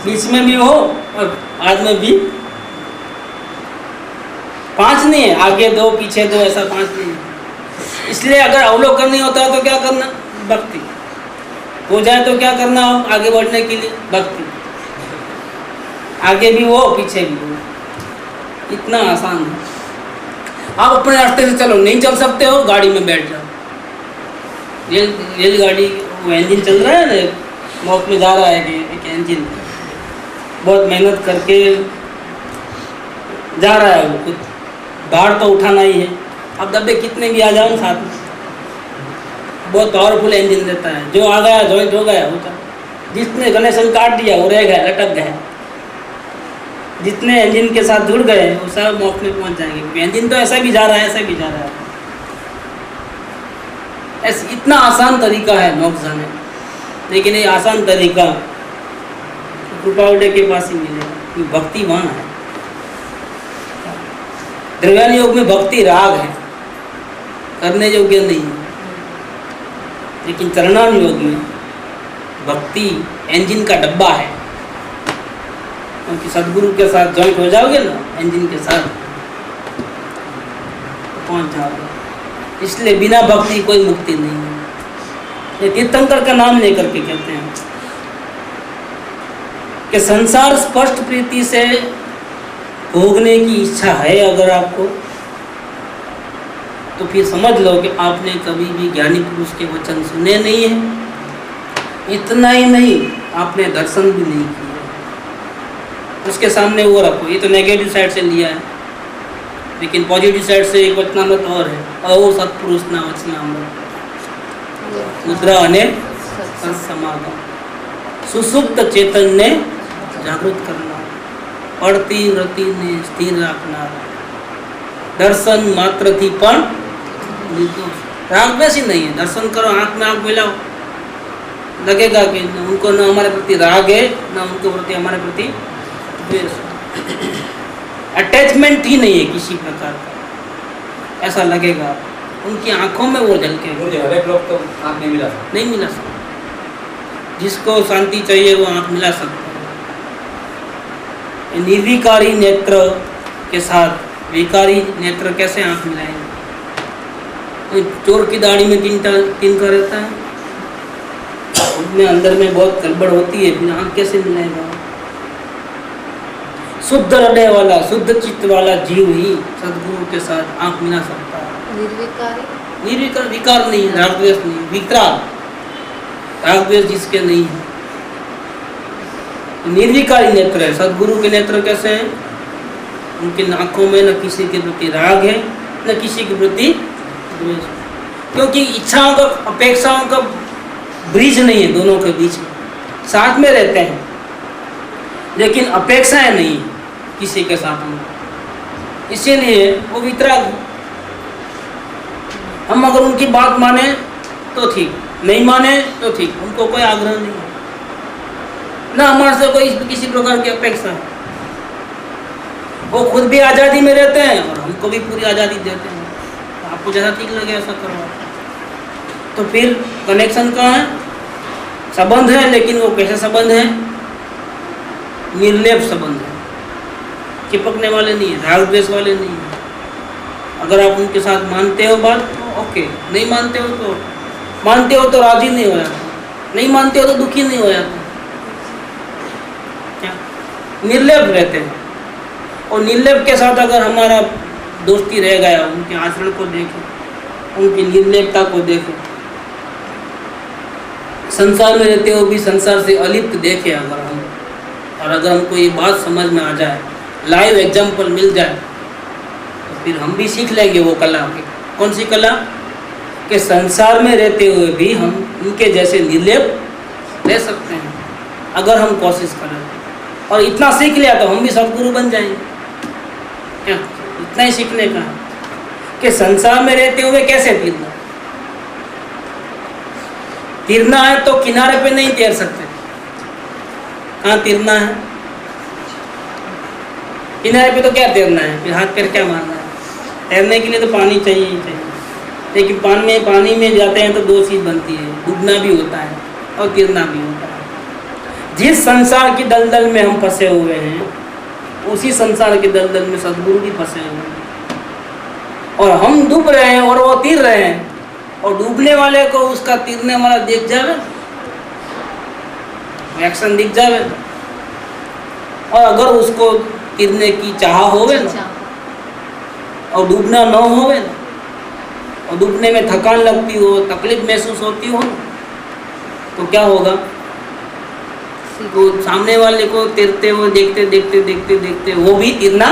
बीच में भी हो, और बाद में भी। पांच नहीं है, आगे दो पीछे दो, ऐसा पांच नहीं है। इसलिए अगर अवलोकन नहीं होता है तो क्या करना, भक्ति हो जाए तो क्या करना हो, आगे बढ़ने के लिए भक्ति, आगे भी हो पीछे भी हो, इतना आसान है। आप अपने रास्ते से चलो, नहीं चल सकते हो गाड़ी में बैठ जाओ, रेलगाड़ी वो इंजन चल रहा है ना, मौत में जा रहा है एक इंजन, बहुत मेहनत करके जा रहा है वो, कुछ भार तो उठाना ही है। अब डब्बे कितने भी आ जाओ साथ में, बहुत पावरफुल इंजन देता है, जो आ गया जॉइंट हो गया होता, जिसने कनेक्शन काट दिया वो रह गया, लटक गया, जितने इंजन के साथ जुड़ गए वो सब मौत में पहुंच जाएंगे, क्योंकि इंजन तो ऐसा भी जा रहा है, ऐसा भी जा रहा है। ऐसे इतना आसान तरीका है मोक्ष जाने, लेकिन ये आसान तरीका कृपावड़े के पास ही मिलेगा, क्योंकि भक्ति वहाँ है। द्रव्यान योग में भक्ति राग है, करने योग्य नहीं है, लेकिन चरणान योग में भक्ति इंजन का डब्बा है, क्योंकि सदगुरु के साथ ज्वाइंट हो जाओगे ना इंजन के साथ, तो पहुंच जाओगे। इसलिए बिना भक्ति कोई मुक्ति नहीं है। ये तीर्थंकर का नाम लेकर के कहते हैं कि संसार स्पष्ट प्रीति से भोगने की इच्छा है अगर आपको, तो फिर समझ लो कि आपने कभी भी ज्ञानी पुरुष के वचन सुने नहीं है। इतना ही नहीं, आपने दर्शन भी नहीं किया। उसके सामने वो रखो, ये तो नेगेटिव साइड से लिया है, लेकिन पॉजिटिव साइड से एक वचनामृत और है, अहो सत्पुरुष ना वचनामृत मुद्रा अने समागम, सुसुप्त चेतन ने जागृत करना, पड़ती वृत्ति ने स्थिर रखना, दर्शन मात्र थी पण निर्दोष। राग वैसी नहीं है, दर्शन करो आंख में आंख मिलाओ, लगेगा कि उनको न हमारे प्रति राग है न उनको प्रति हमारे प्रति द्वेष, अटैचमेंट ही नहीं है किसी प्रकार का, ऐसा लगेगा। उनकी आंखों में वो झलके, हर एक लोग तो आंख नहीं मिला सकते, नहीं मिला सकता। जिसको शांति चाहिए वो आंख मिला सकता है। निर्विकारी नेत्र के साथ विकारी नेत्र कैसे आंख मिलाएंगे? तो चोर की दाढ़ी में तिनका रहता है, उसमें अंदर में बहुत गड़बड़ होती है, फिर आंख कैसे मिलाएगा? शुद्ध हृदय वाला, शुद्ध चित्त वाला जीव ही सदगुरु के साथ आंख मिला सकता है। निर्विकार, विकार नहीं, राग द्वेष नहीं, विकार राग द्वेष जिसके नहीं है, निर्विकारी नेत्र है। सदगुरु के नेत्र कैसे हैं? उनकी आंखों में न किसी के प्रति राग है न किसी के प्रति द्वेष, क्योंकि इच्छाओं का अपेक्षाओं का ब्रिज नहीं है दोनों के बीच में, साथ में रहते हैं। लेकिन अपेक्षाएं नहीं किसी के साथ हम, इसीलिए वो वितराग। हम अगर उनकी बात माने तो ठीक, नहीं माने तो ठीक, उनको कोई आग्रह नहीं है, ना हमारे से कोई किसी प्रकार की अपेक्षा है। वो खुद भी आज़ादी में रहते हैं और हमको भी पूरी आज़ादी देते हैं, आपको जैसा ठीक लगे ऐसा करो। तो फिर कनेक्शन कहाँ है? संबंध है, लेकिन वो कैसे संबंध है? निर्लेप संबंध है, चिपकने वाले नहीं है, राग द्वेष वाले नहीं है। अगर आप उनके साथ मानते हो बात तो ओके, नहीं मानते हो तो राजी नहीं हो जाता, नहीं मानते हो तो दुखी नहीं हो जाता। क्या निर्लेप रहते हैं, और निर्लेप के साथ अगर हमारा दोस्ती रह गया, उनके आचरण को देखें, उनकी निर्लेपता को देखें, संसार में रहते हुए भी संसार से अलिप्त देखें अगर हम, और अगर हमको ये बात समझ में आ जाए, लाइव एग्जाम्पल मिल जाए, तो फिर हम भी सीख लेंगे वो कला। कौन सी कला? कि संसार में रहते हुए भी हम उनके जैसे निर्लेप रह सकते हैं अगर हम कोशिश करें। और इतना सीख लिया तो हम भी सद्गुरु बन जाएंगे। क्या इतना ही सीखने का है कि संसार में रहते हुए कैसे तैरना है तो किनारे पे नहीं तैर सकते। कहाँ तैरना है? किनारे पे तो क्या तैरना है, फिर हाथ पैर क्या मारना है? तैरने के लिए तो पानी चाहिए ही चाहिए, लेकिन पानी में जाते हैं तो दो चीज़ बनती है, डूबना भी होता है और तैरना भी होता है। जिस संसार की दलदल में हम फंसे हुए हैं, उसी संसार के दलदल में सद्गुरु भी फंसे हुए हैं, और हम डूब रहे हैं और वो तैर रहे हैं, और डूबने वाले को उसका तैरने वाला देख जावे, एक्शन दिख जावे, और अगर उसको तैरने की चाह होवे ना, और डूबना न होवे ना, और डूबने में थकान लगती हो, तकलीफ महसूस होती हो, तो क्या होगा? तो सामने वाले को तैरते हुए देखते देखते देखते देखते वो भी तैरना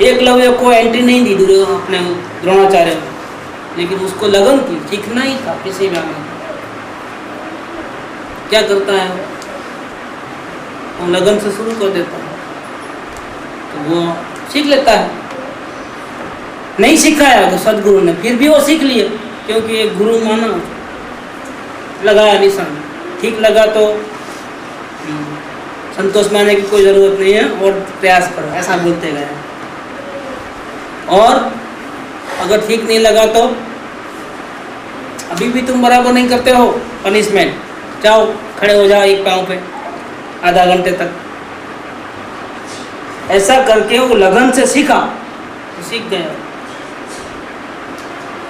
एकलव्य को एंट्री नहीं दी अपने द्रोणाचार्य में, लेकिन उसको लगन थी, सीखना ही था किसी भी में। क्या करता है वो लगन से शुरू कर देता है, तो वो सीख लेता है। नहीं सिखाया तो सदगुरु ने, फिर भी वो सीख लिया, क्योंकि एक गुरु माना, लगाया निशान, ठीक लगा तो संतोष मानने की कोई ज़रूरत नहीं है और प्रयास करो, ऐसा बोलते गए। और अगर ठीक नहीं लगा तो अभी भी तुम बराबर नहीं करते हो, पनिशमेंट, जाओ खड़े हो जाओ एक पाँव पे आधा घंटे तक। ऐसा करके वो लगन से सीखा, तो सीख गया,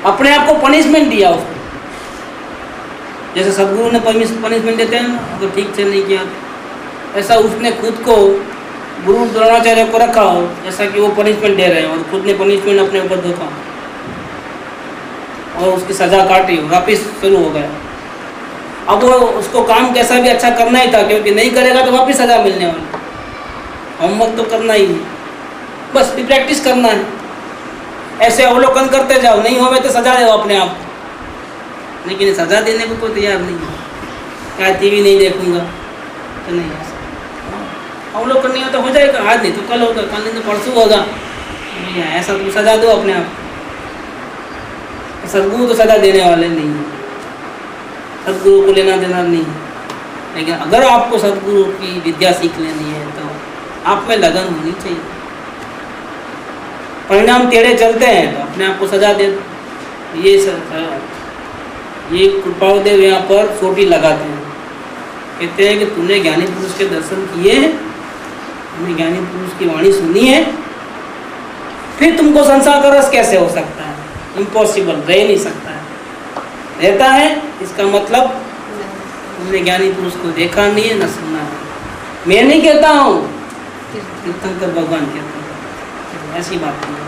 अपने आप को पनिशमेंट दिया उसको। जैसे सदगुरु ने पनिशमेंट देते हैं ना, अगर ठीक से नहीं किया, ऐसा उसने खुद को गुरु द्रोणाचार्य को रखा हो, जैसा कि वो पनिशमेंट दे रहे हैं, और खुद ने पनिशमेंट अपने ऊपर धोखा और उसकी सजा काटी, वापिस शुरू हो गया। अब वो उसको काम कैसा भी अच्छा करना ही था, क्योंकि नहीं करेगा तो वापिस सजा मिलने वाली। होमवर्क तो करना ही है, बस भी प्रैक्टिस करना है। ऐसे अवलोकन करते जाओ, नहीं होवे तो सजा दो अपने आप, लेकिन सजा देने को तो तैयार नहीं है। क्या टीवी नहीं देखूंगा तो नहीं, अवलोकन नहीं होता, हो जाएगा, आज नहीं तो कल होगा, कल नहीं तो परसों होगा, ऐसा तुम सजा दो अपने आप। सदगुरु तो सजा देने वाले नहीं है, सदगुरु को लेना देना नहीं है। लेकिन अगर आपको सदगुरु की विद्या सीख लेनी है तो आप में लगन होनी चाहिए। परिणाम टेढ़े चलते हैं तो अपने आप को सजा दे। ये कृपादेव यहाँ पर चोटी लगाते हैं, कहते हैं कि तूने ज्ञानी पुरुष के दर्शन किए हैं, तूने ज्ञानी पुरुष की वाणी सुनी है, फिर तुमको संसार का रस कैसे हो सकता है? इम्पॉसिबल, रह नहीं सकता है। रहता है इसका मतलब तुमने ज्ञानी पुरुष को देखा नहीं है, न सुना है। मैं नहीं कहता हूँ, तीर्थंकर भगवान कहते हैं, ऐसी बात नहीं है।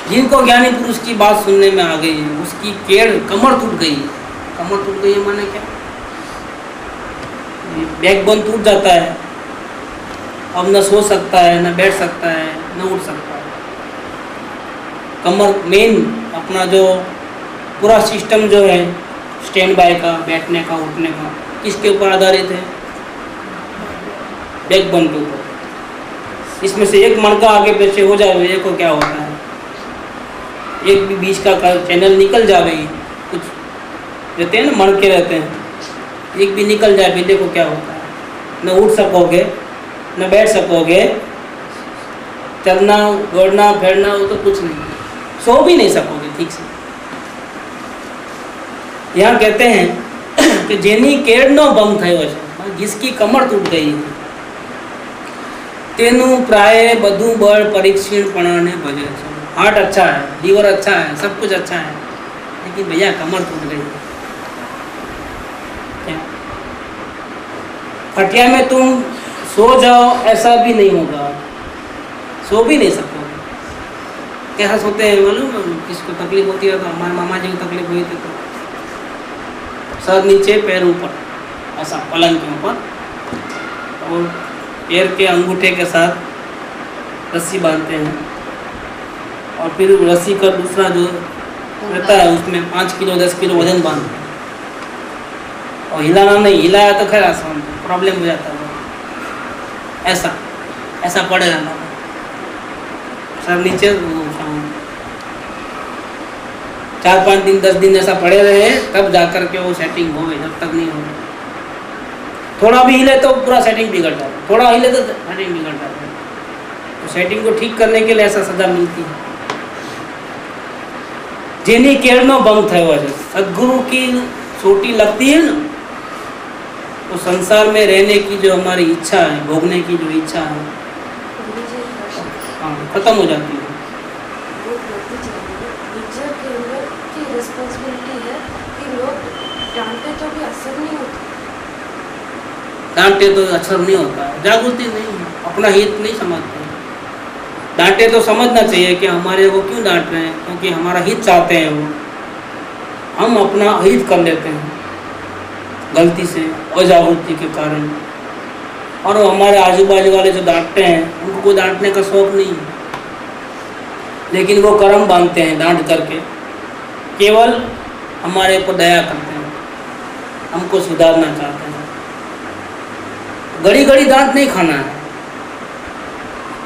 जिनको ज्ञानी पुरुष की बात सुनने में आ गई, उसकी केड़ कमर टूट गई। कमर टूट गई है माने क्या? बैकबोन टूट जाता है, अब न सो सकता है, न बैठ सकता है, न उठ सकता है। कमर मेन अपना जो पूरा सिस्टम जो है स्टैंड बाय का, बैठने का, उठने का, किसके ऊपर आधारित है? बैकबोन के ऊपर। इसमें से एक मणका आगे पीछे हो जाए ये को क्या होता है? एक भी बीच का चैनल निकल जाए, कुछ रहते हैं ना मणके रहते हैं, एक भी निकल जाए भी देखो क्या होता है, न उठ सकोगे, न बैठ सकोगे, चलना दौड़ना फिरना वो तो कुछ नहीं, सो भी नहीं सकोगे ठीक से। यहाँ कहते हैं कि जेनी केड़नो भंग थयो छे, जिसकी कमर टूट गई है, तेनु प्राय बधु बल परीक्षण पणाने भजे छे। हार्ट अच्छा है, लीवर अच्छा है, सब कुछ अच्छा है, लेकिन भैया कमर टूट गई है। क्या खटिया में तुम सो जाओ ऐसा भी नहीं होगा, सो भी नहीं सकोगे। कैसा सोते हैं मालूम? किसको तकलीफ होती है तो हमारे मामा जी को तकलीफ हुई थी तो सर नीचे पैर ऊपर, ऐसा पलंग के ऊपर, और पैर के अंगूठे के साथ रस्सी बांधते हैं, और फिर रस्सी का दूसरा जो रहता है उसमें 5 किलो 10 किलो वजन बांधते हैं, और हिलाना नहीं, हिलाया तो खैर आसान प्रॉब्लम हो जाता है। ऐसा ऐसा पड़े रहना सर नीचे, 4-5 दिन 10 दिन ऐसा पड़े रहे तब जाकर के वो सेटिंग हो, जब तक नहीं हो। थोड़ा भी हिले तो पूरा सेटिंग बिगड़ जाता है, थोड़ा हिले तो सेटिंग बिगड़ जाता है। तो सेटिंग को ठीक करने के लिए ऐसा सजा मिलती है। जेनी केड़नो भंग थयो छे, सदगुरु की चोटी लगती है ना, तो संसार में रहने की जो हमारी इच्छा है, भोगने की जो इच्छा है, हाँ खत्म हो जाती है। रिस्पॉन्सिबिलिटी है कि लोग डांटे तो भी असर नहीं होता, डांटे तो असर नहीं होता, जागृति नहीं, अपना हित नहीं समझते। डांटे तो समझना चाहिए कि हमारे वो क्यों डांट रहे हैं, क्योंकि हमारा हित चाहते हैं वो, हम अपना हित कर लेते हैं गलती से, अजागृति के कारण। और वो हमारे आजू बाजू वाले जो डांटते हैं उनको कोई डांटने का शौक नहीं है, लेकिन वो कर्म बांधते हैं डांट करके, केवल हमारे ऊपर दया करते हैं, हमको सुधारना चाहते हैं। घड़ी घड़ी डांट नहीं खाना है,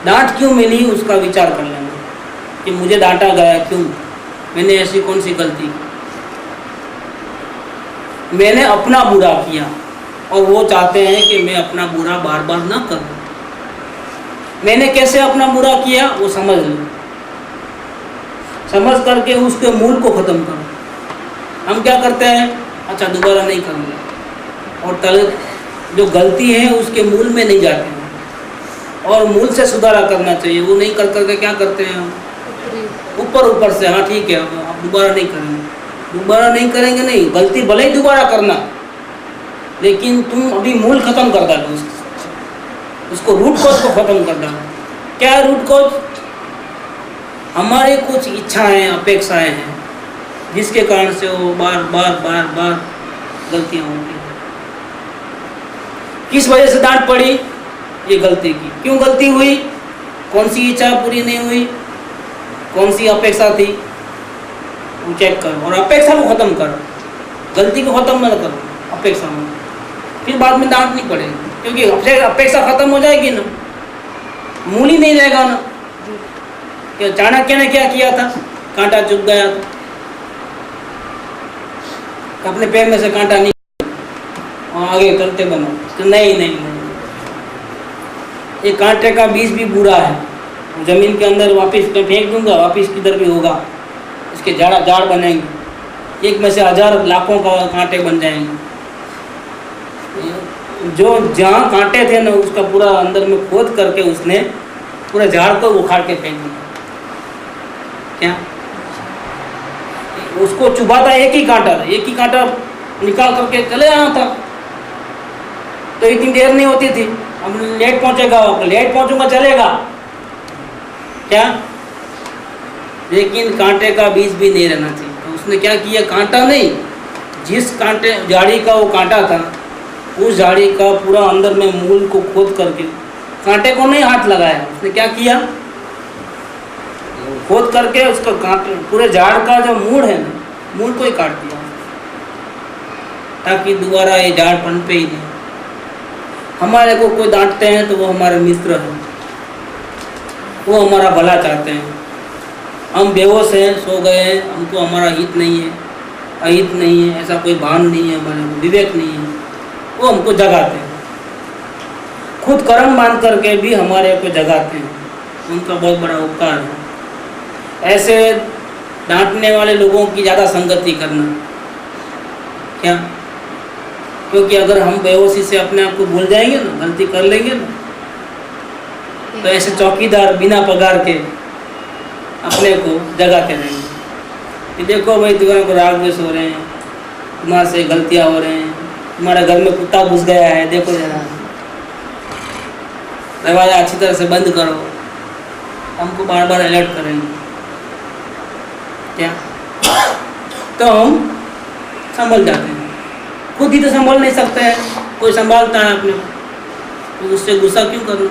डांट क्यों मिली उसका विचार कर लेना कि मुझे डांटा गया क्यों, मैंने ऐसी कौन सी गलती की, मैंने अपना बुरा किया, और वो चाहते हैं कि मैं अपना बुरा बार बार ना करूं। मैंने कैसे अपना बुरा किया वो समझ लो, समझ करके उसके मूल को ख़त्म करो। हम क्या करते हैं, अच्छा दोबारा नहीं करूँगा, और तल जो गलती है उसके मूल में नहीं जाते हैं, और मूल से सुधारा करना चाहिए, वो नहीं कर करके क्या करते हैं हम ऊपर ऊपर से, हाँ ठीक है अब दोबारा नहीं करेंगे, दोबारा नहीं करेंगे नहीं, गलती भले ही दोबारा करना, लेकिन तुम अभी मूल खत्म कर डालो, उसको रूट कॉज को खत्म कर डालो। क्या है रूट कॉज? हमारे कुछ इच्छाएं अपेक्षाएं हैं जिसके कारण से वो बार बार बार बार गलतियां होती हैं। किस वजह से डांट पड़ी? ये गलती की। क्यों गलती हुई? कौन सी इच्छा पूरी नहीं हुई, कौन सी अपेक्षा थी, वो चेक करो, और अपेक्षा को खत्म करो, गलती को खत्म मत करो, अपेक्षा में, फिर बाद में डांट नहीं पड़ेगी, क्योंकि अपेक्षा खत्म हो जाएगी ना, मूल ही नहीं रहेगा ना। कि चाणक्य ने क्या किया था, कांटा चुभ गया था, अपने पैर में से कांटा नहीं और आगे करते बनो, तो नहीं नहीं नहीं, ये कांटे का बीज भी बुरा है, जमीन के अंदर वापस मैं फेंक दूंगा, वापस किधर भी होगा, इसके झाड़ बनेंगे, एक में से 1000 लाखों का कांटे बन जाएंगे। जो जहाँ कांटे थे ना उसका पूरा अंदर में खोद करके उसने पूरा झाड़ को उखाड़ के फेंक दिया। क्या उसको चुभा था एक ही कांटा, एक ही कांटा निकाल करके चले आना था, तो इतनी देर नहीं होती थी। अब लेट पहुंचेगा, लेट पहुंचूंगा चलेगा क्या, लेकिन कांटे का बीज भी नहीं रहना चाहिए। तो उसने क्या किया, कांटा नहीं, जिस कांटे झाड़ी का वो कांटा था उस झाड़ी का पूरा अंदर में मूल को खोद करके, कांटे को नहीं हाथ लगाया, उसने क्या किया, खोद करके उसका कांटे पूरे झाड़ का जो मूल है ना, मूल को ही काट दिया। ताकि दोबारा ये झाड़ पनपे ही नहीं। हमारे को कोई डांटते हैं तो वो हमारे मित्र हैं, वो हमारा भला चाहते हैं। हम बेहोश हैं, सो गए हैं, हमको हमारा हित नहीं है, अहित नहीं है, ऐसा कोई भान नहीं है, हमारे को विवेक नहीं है, वो हमको जगाते हैं। खुद कर्म मान करके भी हमारे को जगाते हैं, उनका बहुत बड़ा उपकार है। ऐसे डांटने वाले लोगों की ज़्यादा संगति करना क्या, क्योंकि अगर हम बेहोशी से अपने आप को भूल जाएंगे ना, गलती कर लेंगे ना, तो ऐसे चौकीदार बिना पगार के अपने को जगाते रहेंगे कि देखो भाई तुम्हारे को राग द्वेष हो रहे हैं, तुम्हारे से गलतियां हो रहे हैं, तुम्हारे घर में कुत्ता घुस गया है, देखो जरा दरवाजा अच्छी तरह से बंद करो। हमको बार बार अलर्ट करेंगे क्या, तो हम संभल जाते हैं। खुद ही तो संभल नहीं सकते हैं, कोई संभालता है अपने को, तो उससे गुस्सा क्यों करना,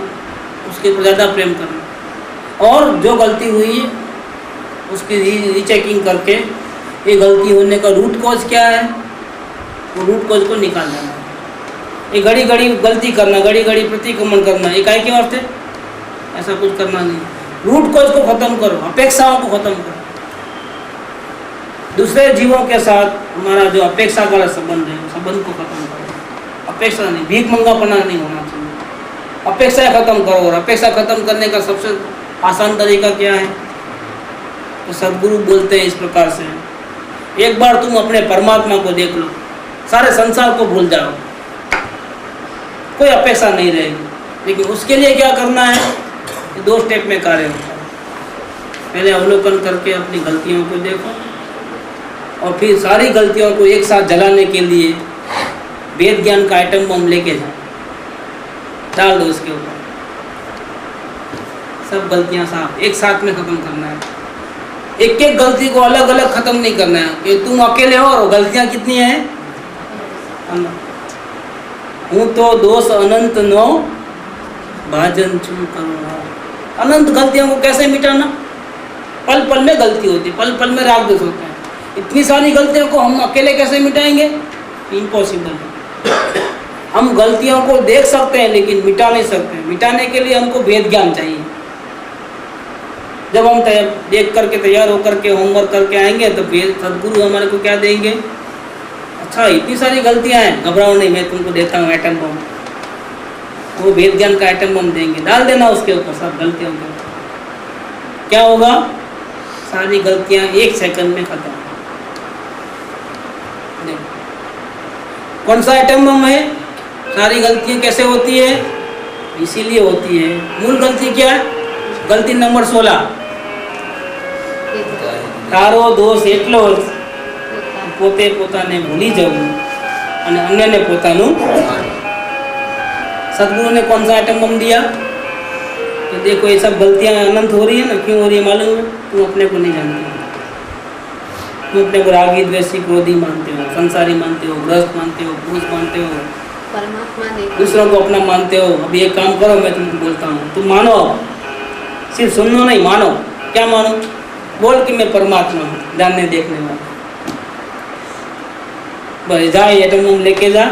उसके ऊपर ज़्यादा प्रेम करना। और जो गलती हुई है उसकी रीचेकिंग करके ये गलती होने का रूट कॉज क्या है, वो रूट कॉज को निकाल देना। ये घड़ी घड़ी गलती करना, घड़ी घड़ी प्रतिक्रमण करना, ये काहे के वास्ते, ऐसा कुछ करना नहीं। रूट कॉज को खत्म करो, अपेक्षाओं को खत्म करो। दूसरे जीवों के साथ हमारा जो अपेक्षा वाला संबंध है, संबंध को खत्म करो। अपेक्षा नहीं, भीख मंगापना नहीं होना चाहिए, अपेक्षा खत्म करो। और अपेक्षा खत्म करने का सबसे आसान तरीका क्या है, तो सदगुरु बोलते हैं इस प्रकार से, एक बार तुम अपने परमात्मा को देख लो, सारे संसार को भूल जाओ, कोई अपेक्षा नहीं रहेगी। लेकिन उसके लिए क्या करना है, 2 स्टेप में कार्य होता है। पहले अवलोकन करके अपनी गलतियों को देखो, और फिर सारी गलतियों को एक साथ जलाने के लिए वेद ज्ञान का आइटम बम लेके जाओ, डाल दो उसके ऊपर, सब गलतियां साफ एक साथ में खत्म करना है। एक एक गलती को अलग अलग खत्म नहीं करना है कि तुम अकेले हो और गलतियां कितनी हैं, हूँ तो दोष अनंत नो भाजन चुन करूँगा। अनंत गलतियों को कैसे मिटाना, पल पल में गलती होती है, पल पल में राग द्वेष होता है। इतनी सारी गलतियों को हम अकेले कैसे मिटाएंगे, इम्पॉसिबल है। हम गलतियों को देख सकते हैं लेकिन मिटा नहीं सकते। मिटाने के लिए हमको वेद ज्ञान चाहिए। जब हम देख करके तैयार होकर के होमवर्क करके आएंगे तो फिर सदगुरु हमारे को क्या देंगे, अच्छा इतनी सारी गलतियां हैं, घबराओ नहीं, मैं तुमको देता हूँ एटम बम। वो वेद ज्ञान का एटम बम देंगे, डाल देना उसके ऊपर सब गलतियों के ऊपर। क्या होगा, सारी गलतियां 1 सेकंड में खत्म। कौन सा एटम बम है, सारी गलतियां कैसे होती है, इसीलिए होती है। मूल गलती क्या है, गलती नंबर 16, તારો દોષ એટલો પોતે પોતાને ભૂલી જવું અને અન્યને પોતાનું। सदगुरु ने कौन सा आइटम बम दिया, तो देखो ये सब गलतियां अनंत हो रही है ना, क्यों हो रही है मालूम है, तुम अपने को नहीं जानते, तुम अपने को रागी द्वेषी क्रोधी मानते हो, संसारी मानते हो, ग्रस्त मानते हो, पुरुष मानते हो, परमात्मा नहीं, दूसरों को अपना मानते हो। अभी एक काम करो, मैं तुमको बोलता हूँ, तुम मानो, सिर्फ सुनना नहीं, मानो। क्या मानो, बोल कि मैं परमात्मा हूँ, जानने देखने वाला। बस जा, एटम बम लेके जा,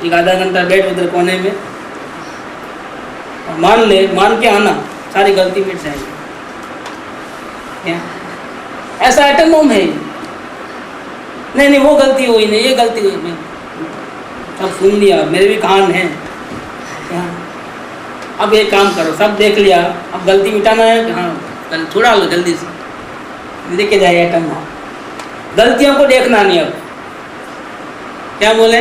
एक आधा घंटा बैठ उधर कोने में और मान ले, मान के आना, सारी गलती मिट जाएगी। क्या ऐसा एटम बम है, नहीं नहीं वो गलती हुई नहीं, ये गलती हुई, मैं सब सुन लिया, मेरे भी कान है। अब एक काम करो, सब देख लिया, अब गलती मिटाना है, हाँ छुड़ा लो जल्दी से, लेके जाए आइटम बम। गलतियों को देखना नहीं। अब क्या बोले,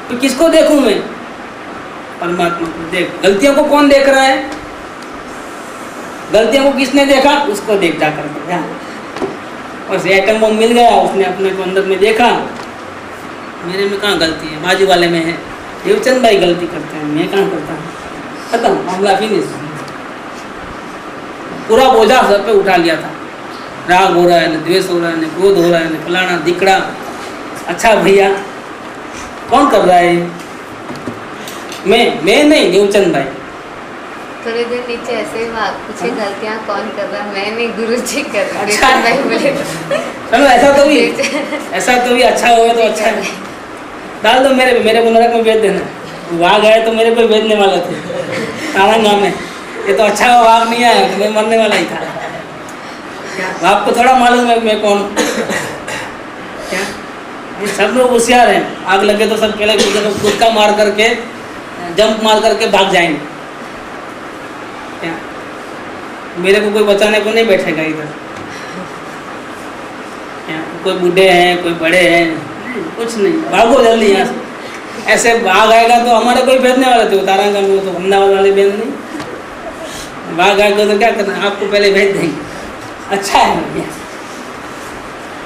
तो किसको देखूं मैं, परमात्मा को देख। गलतियों को कौन देख रहा है, गलतियों को किसने देखा, उसको देख जा करके। बस एटम बम मिल गया, उसने अपने को अंदर में देखा, मेरे में कहाँ गलती है, बाजू वाले में है। देवचंद भाई गलती करते हैं, मैं कहाँ करता हूँ, खत्म, मामला फिनिश। पूरा बोझा सर पे उठा लिया था, राग हो रहा है, न द्वेष हो रहा है, न क्रोध हो रहा है, न फलाना दिखड़ा। अच्छा भैया कौन कर रहा है, मैं नहीं, देवचंद भाई। थोड़ी देर नीचे ऐसे ही बात पूछे, गलतियाँ कौन कर रहा है, मैं नहीं, गुरुजी कर रहे हैं। अच्छा। भाई बोले चलो ऐसा तो भी अच्छा होगा तो अच्छा है। डाल दो मेरे को नरक में भेज देना। वहाँ गए तो मेरे को भेजने वाले थे तारंगा में। ये तो अच्छा हुआ वाघ नहीं आया, मैं मरने वाला ही था। आपको थोड़ा मालूम है मैं कौन? क्या ये सब लोग होशियार हैं। आग लगे तो सब पहले कूदका मार करके, जंप मार करके भाग जाएंगे। क्या मेरे को कोई बचाने को नहीं बैठेगा इधर। कोई बूढ़े हैं, कोई बड़े हैं, कुछ नहीं, भागो जल्दी यहाँ से। ऐसे भाग आएगा तो हमारे कोई भेजने वाले थे तारंगा में, तो अहमदाबाद वाले भेज नहीं। भाग आएगा तो क्या करना, आपको पहले भेज देंगे। अच्छा है,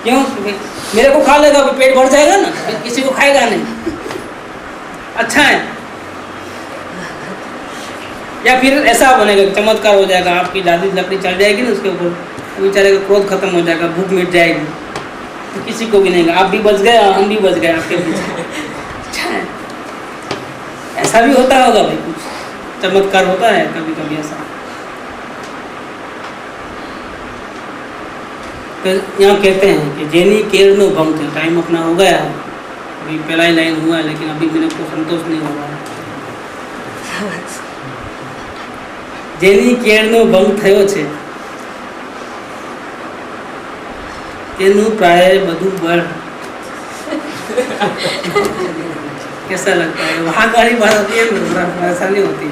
क्यों? मेरे को खा लेगा, पेट भर जाएगा ना, किसी को खाएगा नहीं। अच्छा है। या फिर ऐसा बनेगा, चमत्कार हो जाएगा, आपकी दादी लकड़ी चल जाएगी ना उसके ऊपर, बेचारे का क्रोध खत्म हो जाएगा, भूख मिट जाएगी, तो किसी को भी नहीं। आप भी बच गए, हम भी बच गए आपके पीछे। अच्छा है, ऐसा भी होता होगा भाई, कुछ चमत्कार होता है कभी कभी ऐसा। तो यहाँ कहते हैं कि जेनी केर नो भंग थे। टाइम अपना हो गया है, अभी पहला ही लाइन हुआ है, लेकिन अभी मेरे को संतोष नहीं हो रहा है। जेनी केर नो भंग थयो छे तेनु प्राय बधु बढ़। कैसा लगता है? वहाँ वाली बात होती है, ऐसा नहीं होती।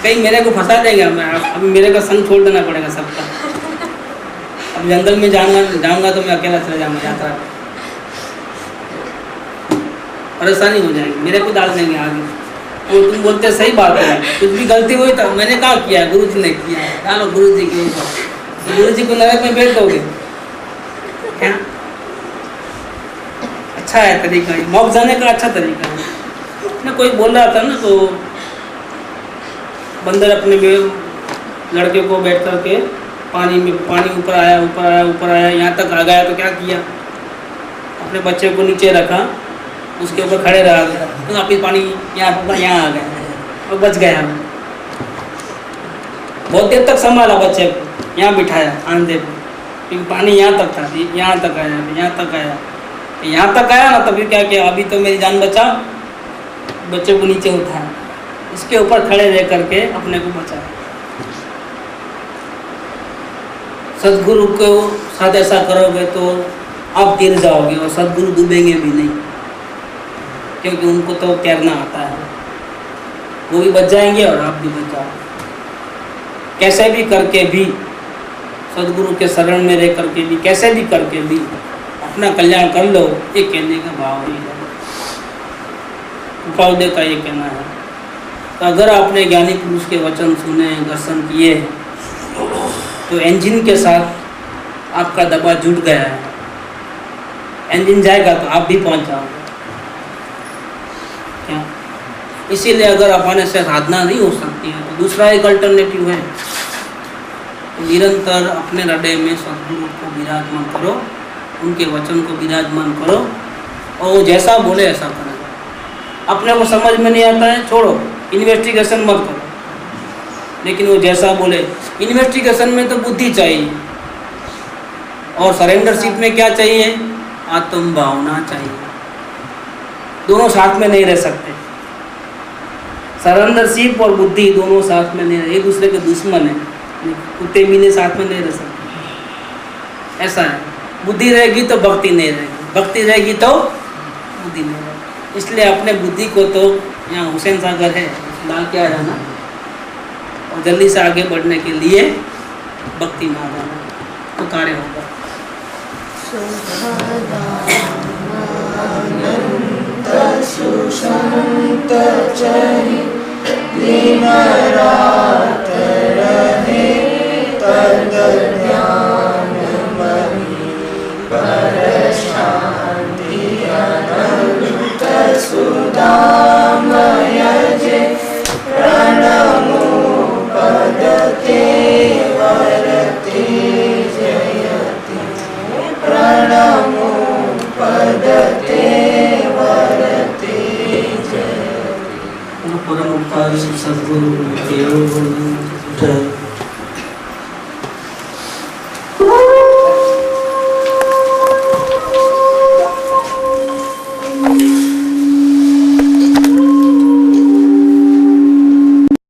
कहीं मेरे को फंसा देगा, मैं अभी मेरे का संग छोड़ देना पड़ेगा सबका। अब जंगल में जाऊंगा तो मैं अकेला चले जाऊंगा यात्रा, परेशानी हो जाएगी, मेरे को डाल देंगे आगे। और तुम बोलते सही बात है, कुछ भी गलती हुई तो मैंने कहा किया है, गुरु जी ने किया है, डालो गुरु जी के ऊपर। गुरु जी को नरक में भेज दोगे क्या? अच्छा है तरीका, मौक जाने का अच्छा तरीका है ना। कोई बोल रहा था ना, तो बंदर अपने लड़के को बैठ करके पानी ऊपर आया, यहाँ तक आ गया तो क्या किया, अपने बच्चे को नीचे रखा, उसके ऊपर खड़े रहा, तो वापिस पानी यहाँ आ गया और बच गया। बहुत देर तक संभाला बच्चे को, यहाँ बिठाया आंधे पे, क्योंकि पानी यहाँ तक था, यहाँ तक आया ना, तभी क्या किया, अभी तो मेरी जान बचा, बच्चे को नीचे उठाया, इसके ऊपर खड़े रह करके अपने को बचाया। सदगुरु को साथ ऐसा करोगे तो आप गिर जाओगे, और सदगुरु डूबेंगे भी नहीं, क्योंकि उनको तो तैरना आता है। वो भी बच जाएंगे और आप भी बच जाओगे। कैसे भी करके भी सदगुरु के शरण में रह करके भी, कैसे भी करके भी अपना कल्याण कर लो, ये कहने का भाव ही है। उपाध्याय का ये कहना है। तो अगर आपने ज्ञानी पुरुष के वचन सुने, दर्शन किए, तो इंजन के साथ आपका दबा जुट गया है। इंजन जाएगा तो आप भी पहुंच जाओगे। क्या? इसीलिए अगर अपने से साधना नहीं हो सकती है तो दूसरा एक अल्टरनेटिव है, तो निरंतर अपने हृदय में सदगुरु को विराजमान करो, उनके वचन को विराजमान करो, और वो जैसा बोले ऐसा करेगा। अपने को समझ में नहीं आता है, छोड़ो, इन्वेस्टिगेशन मत करो, लेकिन वो जैसा बोले। इन्वेस्टिगेशन में तो बुद्धि चाहिए, और सरेंडरशिप में क्या चाहिए? आत्म भावना चाहिए। दोनों साथ में नहीं रह सकते। सरेंडरशिप और बुद्धि दोनों साथ में नहीं, एक दूसरे के दुश्मन है। कुत्ते बिल्ली साथ में नहीं रह सकते, ऐसा है। बुद्धि रहेगी तो भक्ति नहीं रहेगी, भक्ति रहेगी तो बुद्धि नहीं रहेगी। इसलिए अपने बुद्धि को तो, यहाँ हुसैन सागर है, डाल के आ जाना, और जल्दी से आगे बढ़ने के लिए भक्ति में आ जाना, तो कार्य होगा। परम सदगुरु देव